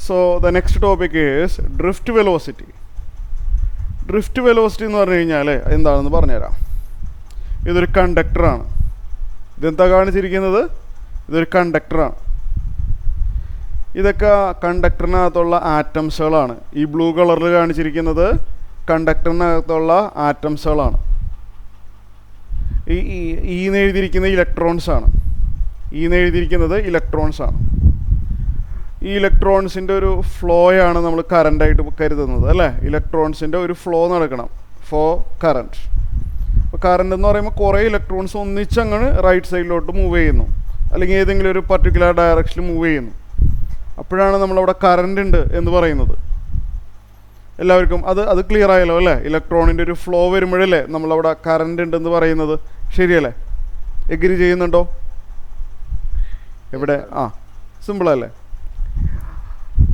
So the next topic is drift velocity. Drift velocity എന്ന് പറഞ്ഞു കഴിഞ്ഞാൽ എന്താണെന്ന് പറഞ്ഞുതരാം. ഇതൊരു കണ്ടക്ടറാണ്. ഇതെന്താ കാണിച്ചിരിക്കുന്നത്? ഇതൊരു കണ്ടക്ടറാണ്. ഇതൊക്കെ കണ്ടക്ടറിനകത്തുള്ള ആറ്റംസുകളാണ്. ഈ ബ്ലൂ കളറിൽ കാണിച്ചിരിക്കുന്നത് കണ്ടക്ടറിനകത്തുള്ള ആറ്റംസുകളാണ്. ഈന്ന് എഴുതിയിരിക്കുന്ന ഇലക്ട്രോൺസാണ്. ഈന്ന് എഴുതിയിരിക്കുന്നത് ഇലക്ട്രോൺസാണ്. ഈ ഇലക്ട്രോൺസിൻ്റെ ഒരു ഫ്ലോയാണ് നമ്മൾ കറണ്ടായിട്ട് കരുതുന്നത്, അല്ലേ? ഇലക്ട്രോൺസിൻ്റെ ഒരു ഫ്ലോ നടക്കണം, കറണ്ട്. അപ്പോൾ കറണ്ട് എന്ന് പറയുമ്പോൾ കുറേ ഇലക്ട്രോൺസ് ഒന്നിച്ചങ്ങനെ റൈറ്റ് സൈഡിലോട്ട് മൂവ് ചെയ്യുന്നു, അല്ലെങ്കിൽ ഏതെങ്കിലും ഒരു പർട്ടിക്കുലർ ഡയറക്ഷനിൽ മൂവ് ചെയ്യുന്നു. അപ്പോഴാണ് നമ്മളവിടെ കറണ്ട് ഉണ്ട് എന്ന് പറയുന്നത്. എല്ലാവർക്കും അത് ക്ലിയർ ആയല്ലോ, അല്ലേ? ഇലക്ട്രോണിൻ്റെ ഒരു ഫ്ലോ വരുമ്പോഴല്ലേ നമ്മളവിടെ കറണ്ട് ഉണ്ടെന്ന് പറയുന്നത്. ശരിയല്ലേ? എഗ്രി ചെയ്യുന്നുണ്ടോ? എവിടെ? സിമ്പിളല്ലേ?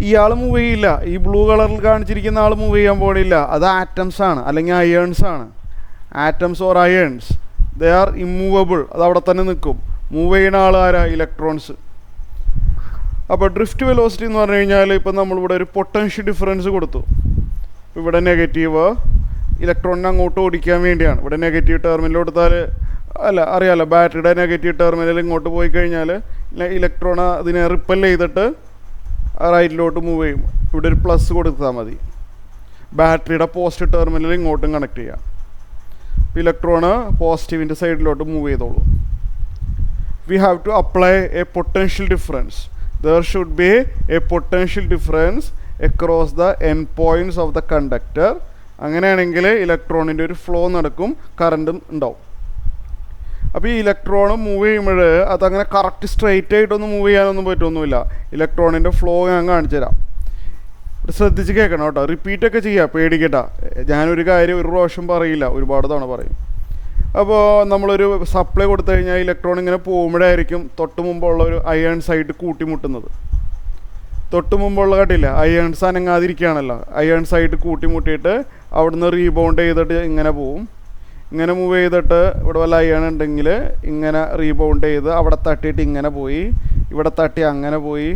ഇയാൾ മൂവ് ചെയ്യില്ല. ഈ ബ്ലൂ കളറിൽ കാണിച്ചിരിക്കുന്ന ആൾ മൂവ് ചെയ്യാൻ പോണില്ല. അത് ആറ്റംസ് ആണ്, അല്ലെങ്കിൽ അയേൺസ് ആണ്. Atoms or irons, they are immovable. അത് അവിടെ തന്നെ നിൽക്കും. മൂവ് ചെയ്യുന്ന ആൾ ആരാ? ഇലക്ട്രോൺസ്. അപ്പോൾ ഡ്രിഫ്റ്റ് വെലോസിറ്റി എന്ന് പറഞ്ഞു കഴിഞ്ഞാൽ ഇപ്പം നമ്മളിവിടെ ഒരു പൊട്ടൻഷ്യൽ ഡിഫറൻസ് കൊടുത്തു. ഇവിടെ നെഗറ്റീവ് ഇലക്ട്രോണിനെ അങ്ങോട്ട് ഓടിക്കാൻ വേണ്ടിയാണ്. ഇവിടെ നെഗറ്റീവ് ടെർമിനൽ കൊടുത്താൽ അറിയാമല്ലോ, ബാറ്ററിയുടെ നെഗറ്റീവ് ടെർമിനൽ ഇങ്ങോട്ട് പോയി കഴിഞ്ഞാൽ ഇലക്ട്രോൺ അതിനെ റിപ്പൽ ചെയ്തിട്ട് റൈറ്റിലോട്ട് മൂവ് ചെയ്യും. ഇവിടെ ഒരു പ്ലസ് കൊടുത്താൽ മതി. ബാറ്ററിയുടെ പോസിറ്റീവ് ടെർമിനൽ ഇങ്ങോട്ടും കണക്ട് ചെയ്യാം. ഇലക്ട്രോണ് പോസിറ്റീവിൻ്റെ സൈഡിലോട്ട് മൂവ് ചെയ്തോളൂ. We have to apply a potential difference. There should be a potential difference across the end points of the conductor. അങ്ങനെയാണെങ്കിൽ ഇലക്ട്രോണിൻ്റെ ഒരു ഫ്ലോ നടക്കും, കറണ്ടും ഉണ്ടാവും. അപ്പോൾ ഈ ഇലക്ട്രോൺ മൂവ് ചെയ്യുമ്പോൾ അതങ്ങനെ കറക്റ്റ് സ്ട്രെയിറ്റ് ആയിട്ടൊന്നും മൂവ് ചെയ്യാനൊന്നും പറ്റുമൊന്നുമില്ല. ഇലക്ട്രോണിൻ്റെ ഫ്ലോ ഞാൻ കാണിച്ചു തരാം. ശ്രദ്ധിച്ച് കേൾക്കണം കേട്ടോ. റിപ്പീറ്റൊക്കെ ചെയ്യാം, പേടിക്കട്ട. ഞാനൊരു കാര്യം ഒരു പ്രാവശ്യം പറയില്ല, ഒരുപാട് തവണ പറയും. അപ്പോൾ നമ്മളൊരു സപ്ലൈ കൊടുത്തു കഴിഞ്ഞാൽ ഇലക്ട്രോൺ ഇങ്ങനെ പോകുമ്പോഴായിരിക്കും തൊട്ട് മുമ്പുള്ള ഒരു അയേൺസ് ആയിട്ട് കൂട്ടിമുട്ടുന്നത്. തൊട്ട് മുമ്പുള്ള കണ്ടില്ല, അയേൺസ് അനങ്ങാതിരിക്കുകയാണല്ലോ. അയേൺസ് ആയിട്ട് കൂട്ടിമുട്ടിയിട്ട് അവിടുന്ന് റീബൗണ്ട് ചെയ്തിട്ട് ഇങ്ങനെ പോവും. ഇങ്ങനെ മൂവ് ചെയ്തിട്ട് ഇവിടെ വല്ല അയൺ ഉണ്ടെങ്കിൽ ഇങ്ങനെ റീബൗണ്ട് ചെയ്ത് അവിടെ തട്ടിയിട്ട് ഇങ്ങനെ പോയി, ഇവിടെ തട്ടി അങ്ങനെ പോയി,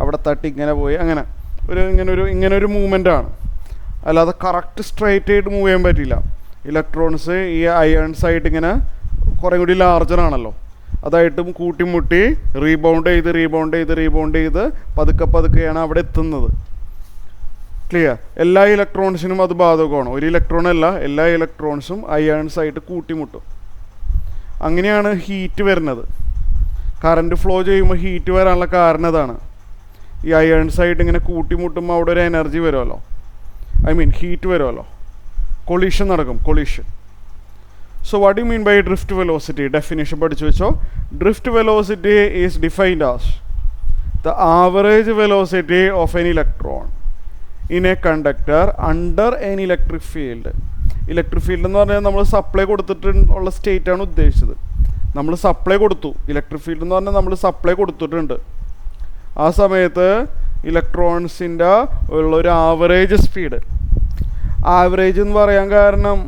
അവിടെ തട്ടി ഇങ്ങനെ പോയി, അങ്ങനെ ഇങ്ങനൊരു മൂവ്മെൻറ്റാണ്. അല്ലാതെ കറക്റ്റ് സ്ട്രൈറ്റ് ആയിട്ട് മൂവ് ചെയ്യാൻ പറ്റില്ല. ഇലക്ട്രോൺസ് ഈ അയേൺസ് ആയിട്ട് ഇങ്ങനെ കുറേ കൂടി ലാർജറാണല്ലോ, അതായിട്ടും കൂട്ടിമുട്ടി റീബൗണ്ട് ചെയ്ത് പതുക്കെയാണ് അവിടെ എത്തുന്നത്. ക്ലിയർ? എല്ലാ ഇലക്ട്രോൺസിനും അത് ബാധകമാണ്. ഒരു ഇലക്ട്രോൺ അല്ല, എല്ലാ ഇലക്ട്രോൺസും അയേൺസ് ആയിട്ട് കൂട്ടിമുട്ടും. അങ്ങനെയാണ് ഹീറ്റ് വരുന്നത്. കറണ്ട് ഫ്ലോ ചെയ്യുമ്പോൾ ഹീറ്റ് വരാനുള്ള കാരണം അതാണ്. ഈ അയേൺസ് ആയിട്ട് ഇങ്ങനെ കൂട്ടിമുട്ടുമ്പോൾ അവിടെ ഒരു എനർജി വരുമല്ലോ, ഹീറ്റ് വരുമല്ലോ, കൊളീഷൻ നടക്കും, collision. So what you mean by drift velocity? Definition പഠിച്ചു വെച്ചോ. Drift velocity is defined as the average velocity of an electron in a conductor under an electric field. Electric field എന്ന് പറഞ്ഞാൽ നമ്മൾ supply കൊടുത്തിട്ടുള്ള സ്റ്റേറ്റാണ് ഉദ്ദേശിച്ചത്. നമ്മൾ supply കൊടുത്തു. Electric field എന്ന് പറഞ്ഞാൽ നമ്മൾ സപ്ലൈ കൊടുത്തിട്ടുണ്ട്. ആ സമയത്ത് ഇലക്ട്രോൺസിൻ്റെ ഉള്ളൊരു ആവറേജ് സ്പീഡ്. ആവറേജ് എന്ന് പറയാൻ കാരണം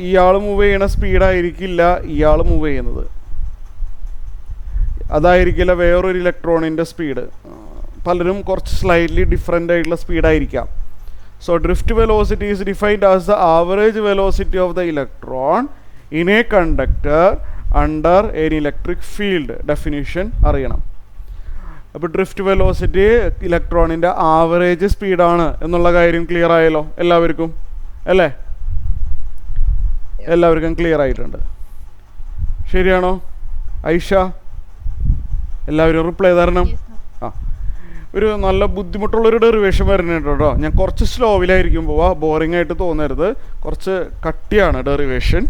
ഇയാൾ മൂവ് ചെയ്യണ സ്പീഡായിരിക്കില്ല ഇയാൾ മൂവ് ചെയ്യുന്നത്, അതായിരിക്കില്ല വേറൊരു ഇലക്ട്രോണിൻ്റെ സ്പീഡ്. പലരും കുറച്ച് സ്ലൈറ്റ്ലി ഡിഫറെൻ്റ് ആയിട്ടുള്ള സ്പീഡായിരിക്കാം. So drift velocity is defined as the average velocity of the electron in a conductor under an electric field. Definition അറിയണം. അപ്പോൾ ഡ്രിഫ്റ്റ് വെലോസിറ്റി ഇലക്ട്രോണിൻ്റെ ആവറേജ് സ്പീഡാണ് എന്നുള്ള കാര്യം ക്ലിയർ ആയല്ലോ എല്ലാവർക്കും, അല്ലേ? എല്ലാവർക്കും ക്ലിയർ ആയിട്ടുണ്ട്. ശരിയാണോ ഐഷ? എല്ലാവരും റിപ്ലൈ തരണം. ഒരു നല്ല ബുദ്ധിമുട്ടുള്ളൊരു ഡെറിവേഷൻ വരുന്നുണ്ട് കേട്ടോ. ഞാൻ കുറച്ച് സ്ലോവിലായിരിക്കും പോവാ, ബോറിംഗ് ആയിട്ട് തോന്നരുത്. കുറച്ച് കട്ടിയാണ് ഡെറിവേഷൻ.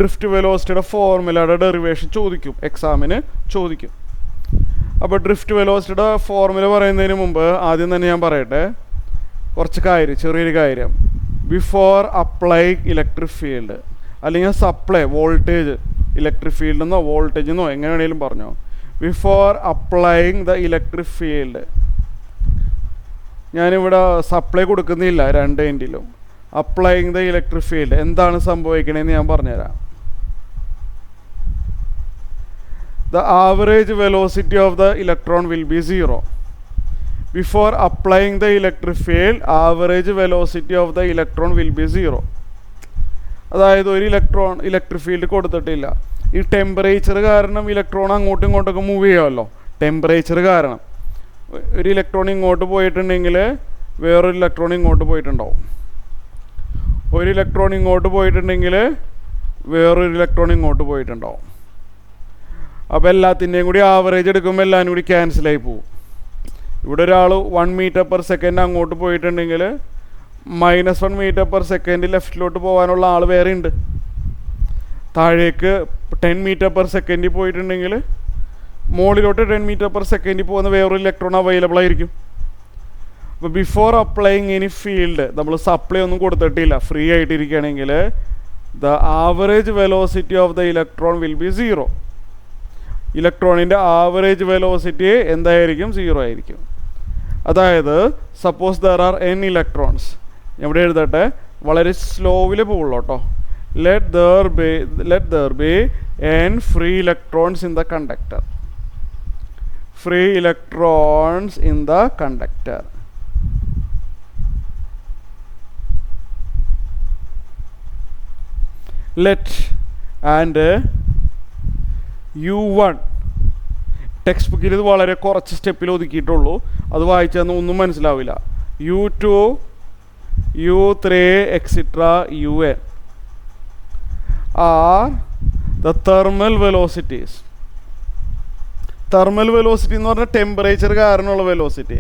ഡ്രിഫ്റ്റ് വെലോസിറ്റിയുടെ ഫോർമുലയുടെ ഡെറിവേഷൻ ചോദിക്കും, എക്സാമിന് ചോദിക്കും. അപ്പോൾ ഡ്രിഫ്റ്റ് വെലോസിറ്റിയുടെ ഫോർമുല പറയുന്നതിന് മുമ്പ് ആദ്യം തന്നെ ഞാൻ പറയട്ടെ കുറച്ച് ചെറിയൊരു കാര്യം. ബിഫോർ അപ്ലൈ ഇലക്ട്രിക് ഫീൽഡ്, അല്ലെങ്കിൽ സപ്ലൈ വോൾട്ടേജ്, ഇലക്ട്രിക് ഫീൽഡ് എന്നോ വോൾട്ടേജ് എന്നോ എങ്ങനെ വേണമെങ്കിലും പറഞ്ഞോ. Before applying the electric field, ഞാനിവിടെ സപ്ലൈ കൊടുക്കുന്നില്ല രണ്ട് എൻഡിലും. അപ്ലൈയിങ് ദ ഇലക്ട്രിക് ഫീൽഡ് എന്താണ് സംഭവിക്കണമെന്ന് ഞാൻ പറഞ്ഞുതരാം. The average velocity of the electron will be 0. Before applying the electric field average velocity of the electron will be 0. അതായത് ഒരു ഇലക്ട്രിക് ഫീൽഡ് കൊടുത്തിട്ടില്ല. ഈ ടെമ്പറേച്ചർ കാരണം ഇലക്ട്രോൺ അങ്ങോട്ടും ഇങ്ങോട്ടൊക്കെ മൂവ് ചെയ്യുമല്ലോ. ടെമ്പറേച്ചർ കാരണം ഒരു ഇലക്ട്രോൺ ഇങ്ങോട്ട് പോയിട്ടുണ്ടെങ്കിൽ വേറൊരു ഇലക്ട്രോൺ ഇങ്ങോട്ട് പോയിട്ടുണ്ടാവും. ഒരു ഇലക്ട്രോൺ ഇങ്ങോട്ട് പോയിട്ടുണ്ടെങ്കിൽ വേറൊരു ഇലക്ട്രോൺ ഇങ്ങോട്ട് പോയിട്ടുണ്ടാവും. അപ്പോൾ എല്ലാത്തിൻ്റെയും കൂടി ആവറേജ് എടുക്കുമ്പോൾ എല്ലാവരും കൂടി ക്യാൻസലായി പോകും. ഇവിടെ ഒരാൾ 1 മീറ്റർ പെർ സെക്കൻഡ് അങ്ങോട്ട് പോയിട്ടുണ്ടെങ്കിൽ -1 മീറ്റർ പെർ സെക്കൻഡ് ലെഫ്റ്റിലോട്ട് പോകാനുള്ള ആൾ വേറെ ഉണ്ട്. താഴേക്ക് 10 മീറ്റർ പെർ സെക്കൻഡിൽ പോയിട്ടുണ്ടെങ്കിൽ മുകളിലോട്ട് 10 മീറ്റർ പെർ സെക്കൻഡിൽ പോകുന്ന വേറൊരു ഇലക്ട്രോൺ അവൈലബിൾ ആയിരിക്കും. അപ്പോൾ ബിഫോർ അപ്ലൈയിങ് എനി ഫീൽഡ് നമ്മൾ സപ്ലൈ ഒന്നും കൊടുത്തിട്ടില്ല, ഫ്രീ ആയിട്ടിരിക്കുകയാണെങ്കിൽ the average velocity of the electron will be 0. ഇലക്ട്രോണിൻ്റെ ആവറേജ് വെലോസിറ്റി എന്തായിരിക്കും? 0 ആയിരിക്കും. അതായത് suppose there are n electrons, എവിടെ എഴുതട്ടെ, വളരെ സ്ലോവിൽ പോകുള്ളൂ കേട്ടോ. Let there be n free electrons in the conductor. free electrons in the conductor. Let and U1 text ബുക്കിൽ ഇത് വളരെ കുറച്ച് സ്റ്റെപ്പിൽ ഒതുക്കിയിട്ടുള്ളൂ, അത് വായിച്ചാൽ ഒന്നും മനസ്സിലാവില്ല. U2 U3 etc. UN are the thermal velocities. Thermal velocity എന്ന് പറഞ്ഞാൽ ടെമ്പറേച്ചർ കാരണമുള്ള വെലോസിറ്റി,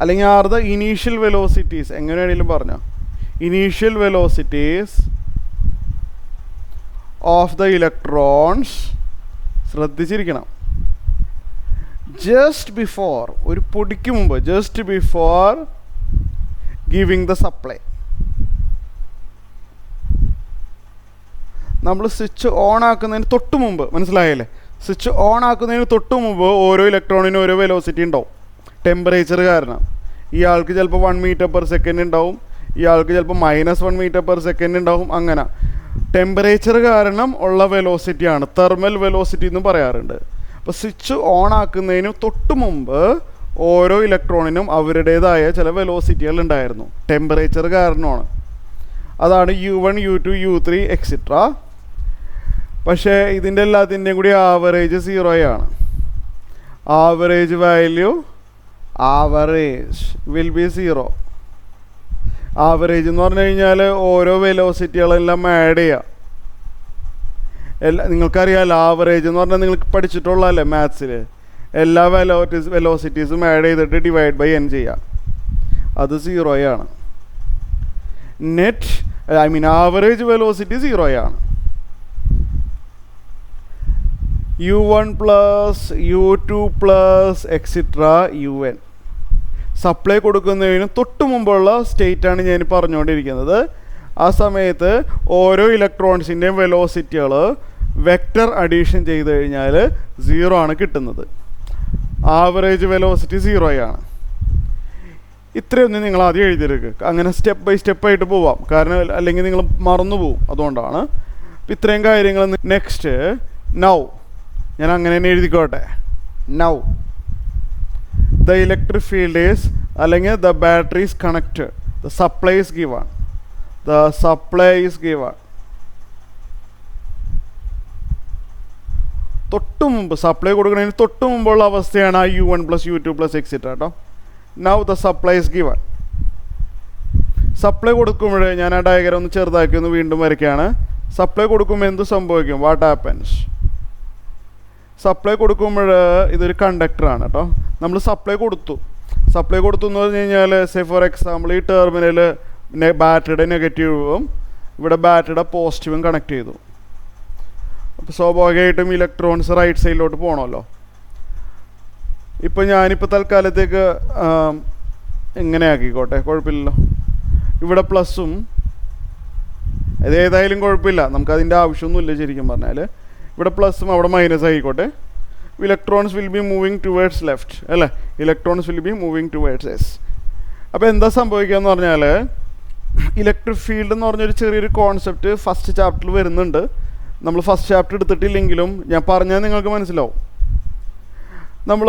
അല്ലെങ്കിൽ ആർ ദ ഇനീഷ്യൽ വെലോസിറ്റീസ്, എങ്ങനെ വേണമെങ്കിലും പറഞ്ഞാൽ initial velocities of the electrons. ശ്രദ്ധിച്ചിരിക്കണം. ജസ്റ്റ് ബിഫോർ, ഒരു പൊടിക്ക് മുമ്പ്, just before giving the supply. നമ്മൾ സ്വിച്ച് ഓൺ ആക്കുന്നതിന് തൊട്ട് മുമ്പ്, മനസ്സിലായല്ലേ, സ്വിച്ച് ഓൺ ആക്കുന്നതിന് തൊട്ട് മുമ്പ് ഓരോ ഇലക്ട്രോണിനും ഓരോ വെലോസിറ്റി ഉണ്ടാവും ടെമ്പറേച്ചർ കാരണം. ഇയാൾക്ക് ചിലപ്പോൾ 1 മീറ്റർ പെർ സെക്കൻഡ് ഉണ്ടാവും, ഇയാൾക്ക് ചിലപ്പോൾ -1 മീറ്റർ പെർ സെക്കൻഡ് ഉണ്ടാവും. അങ്ങനെ ടെമ്പറേച്ചർ കാരണം ഉള്ള വെലോസിറ്റിയാണ് തെർമൽ വെലോസിറ്റി എന്ന് പറയാറുണ്ട്. അപ്പോൾ സ്വിച്ച് ഓൺ ആക്കുന്നതിന് തൊട്ട് മുമ്പ് ഓരോ ഇലക്ട്രോണിനും അവരുടേതായ ചില വെലോസിറ്റികൾ ഉണ്ടായിരുന്നു, ടെമ്പറേച്ചർ കാരണമാണ്. അതാണ് U1 U2 U3 എക്സെട്ര. പക്ഷേ ഇതിൻ്റെ എല്ലാത്തിൻ്റെയും കൂടി ആവറേജ് 0 ആണ്. Average value will be 0. Average എന്ന് പറഞ്ഞു കഴിഞ്ഞാൽ ഓരോ വെലോസിറ്റികളെല്ലാം ആഡ് ചെയ്യുക. നിങ്ങൾക്കറിയാമല്ലോ, ആവറേജ് എന്ന് പറഞ്ഞാൽ നിങ്ങൾക്ക് പഠിച്ചിട്ടുള്ളതല്ലേ മാത്സിൽ, എല്ലാ വെലോസിറ്റീസും ആഡ് ചെയ്തിട്ട് ഡിവൈഡ് ബൈ n ചെയ്യുക, അത് 0 ആണ്. ആവറേജ് വെലോസിറ്റി 0 ആണ്. U1 plus U2 plus etcetera UN. Supply കൊടുക്കുന്നതിന് തൊട്ട് മുമ്പുള്ള സ്റ്റേറ്റാണ് ഞാൻ പറഞ്ഞുകൊണ്ടിരിക്കുന്നത്. ആ സമയത്ത് ഓരോ ഇലക്ട്രോൺസിൻ്റെയും വെലോസിറ്റികൾ വെക്റ്റർ അഡീഷൻ ചെയ്ത് കഴിഞ്ഞാൽ 0 ആണ് കിട്ടുന്നത്. ആവറേജ് വെലോസിറ്റി 0 ആണ്. ഇത്രയൊന്നും നിങ്ങൾ ആദ്യം എഴുതിയെടുക്കുക, അങ്ങനെ സ്റ്റെപ്പ് ബൈ സ്റ്റെപ്പായിട്ട് പോവാം, കാരണം അല്ലെങ്കിൽ നിങ്ങൾ മറന്നു പോവും, അതുകൊണ്ടാണ്. ഇത്രയും കാര്യങ്ങൾ. നെക്സ്റ്റ് നൗ, ഞാൻ അങ്ങനെ തന്നെ എഴുതിക്കോട്ടെ. Now the electric field is, അല്ലെങ്കിൽ the battery is connected, the supply is given, the supply is given. തൊട്ട് മുമ്പ്, സപ്ലൈ കൊടുക്കുന്നതിന് തൊട്ട് മുമ്പുള്ള അവസ്ഥയാണ് ആ U1 plus U2 plus etcetera കേട്ടോ. Now the supply is given. Supply കൊടുക്കുമ്പോൾ ഞാൻ ആ ഡയഗ്രം ഒന്ന് ചെറുതാക്കി ഒന്ന് വീണ്ടും വരയ്ക്കുകയാണ്. സപ്ലൈ കൊടുക്കുമ്പോൾ എന്ത് സംഭവിക്കും? What happens? സപ്ലൈ കൊടുക്കുമ്പോൾ ഇതൊരു കണ്ടക്ടറാണ് കേട്ടോ. നമ്മൾ സപ്ലൈ കൊടുത്തു എന്ന് പറഞ്ഞു കഴിഞ്ഞാൽ, സേ ഫോർ എക്സാമ്പിൾ ഈ ടെർമിനൽ ബാറ്ററിയുടെ നെഗറ്റീവും ഇവിടെ ബാറ്ററിയുടെ പോസിറ്റീവും കണക്ട് ചെയ്തു. അപ്പോൾ സ്വാഭാവികമായിട്ടും ഇലക്ട്രോൺസ് റൈറ്റ് സൈഡിലോട്ട് പോകണമല്ലോ. ഇപ്പോൾ ഞാനിപ്പോൾ തൽക്കാലത്തേക്ക് ഇങ്ങനെ ആക്കിക്കോട്ടെ, കുഴപ്പമില്ലല്ലോ. ഇവിടെ പ്ലസ്സും, ഏതായാലും കുഴപ്പമില്ല, നമുക്കതിൻ്റെ ആവശ്യമൊന്നുമില്ല ശരിക്കും പറഞ്ഞാൽ. ഇവിടെ പ്ലസ്സും അവിടെ മൈനസ് ആയിക്കോട്ടെ. Electrons will be moving towards left അല്ലേ, electrons will be moving towards S. അപ്പോൾ എന്താ സംഭവിക്കുക എന്ന് പറഞ്ഞാൽ, ഇലക്ട്രിക് ഫീൽഡ് എന്ന് പറഞ്ഞൊരു ചെറിയൊരു കോൺസെപ്റ്റ് ഫസ്റ്റ് ചാപ്റ്ററിൽ വരുന്നുണ്ട്. നമ്മൾ ഫസ്റ്റ് ചാപ്റ്റർ എടുത്തിട്ടില്ലെങ്കിലും ഞാൻ പറഞ്ഞാൽ നിങ്ങൾക്ക് മനസ്സിലാവും. നമ്മൾ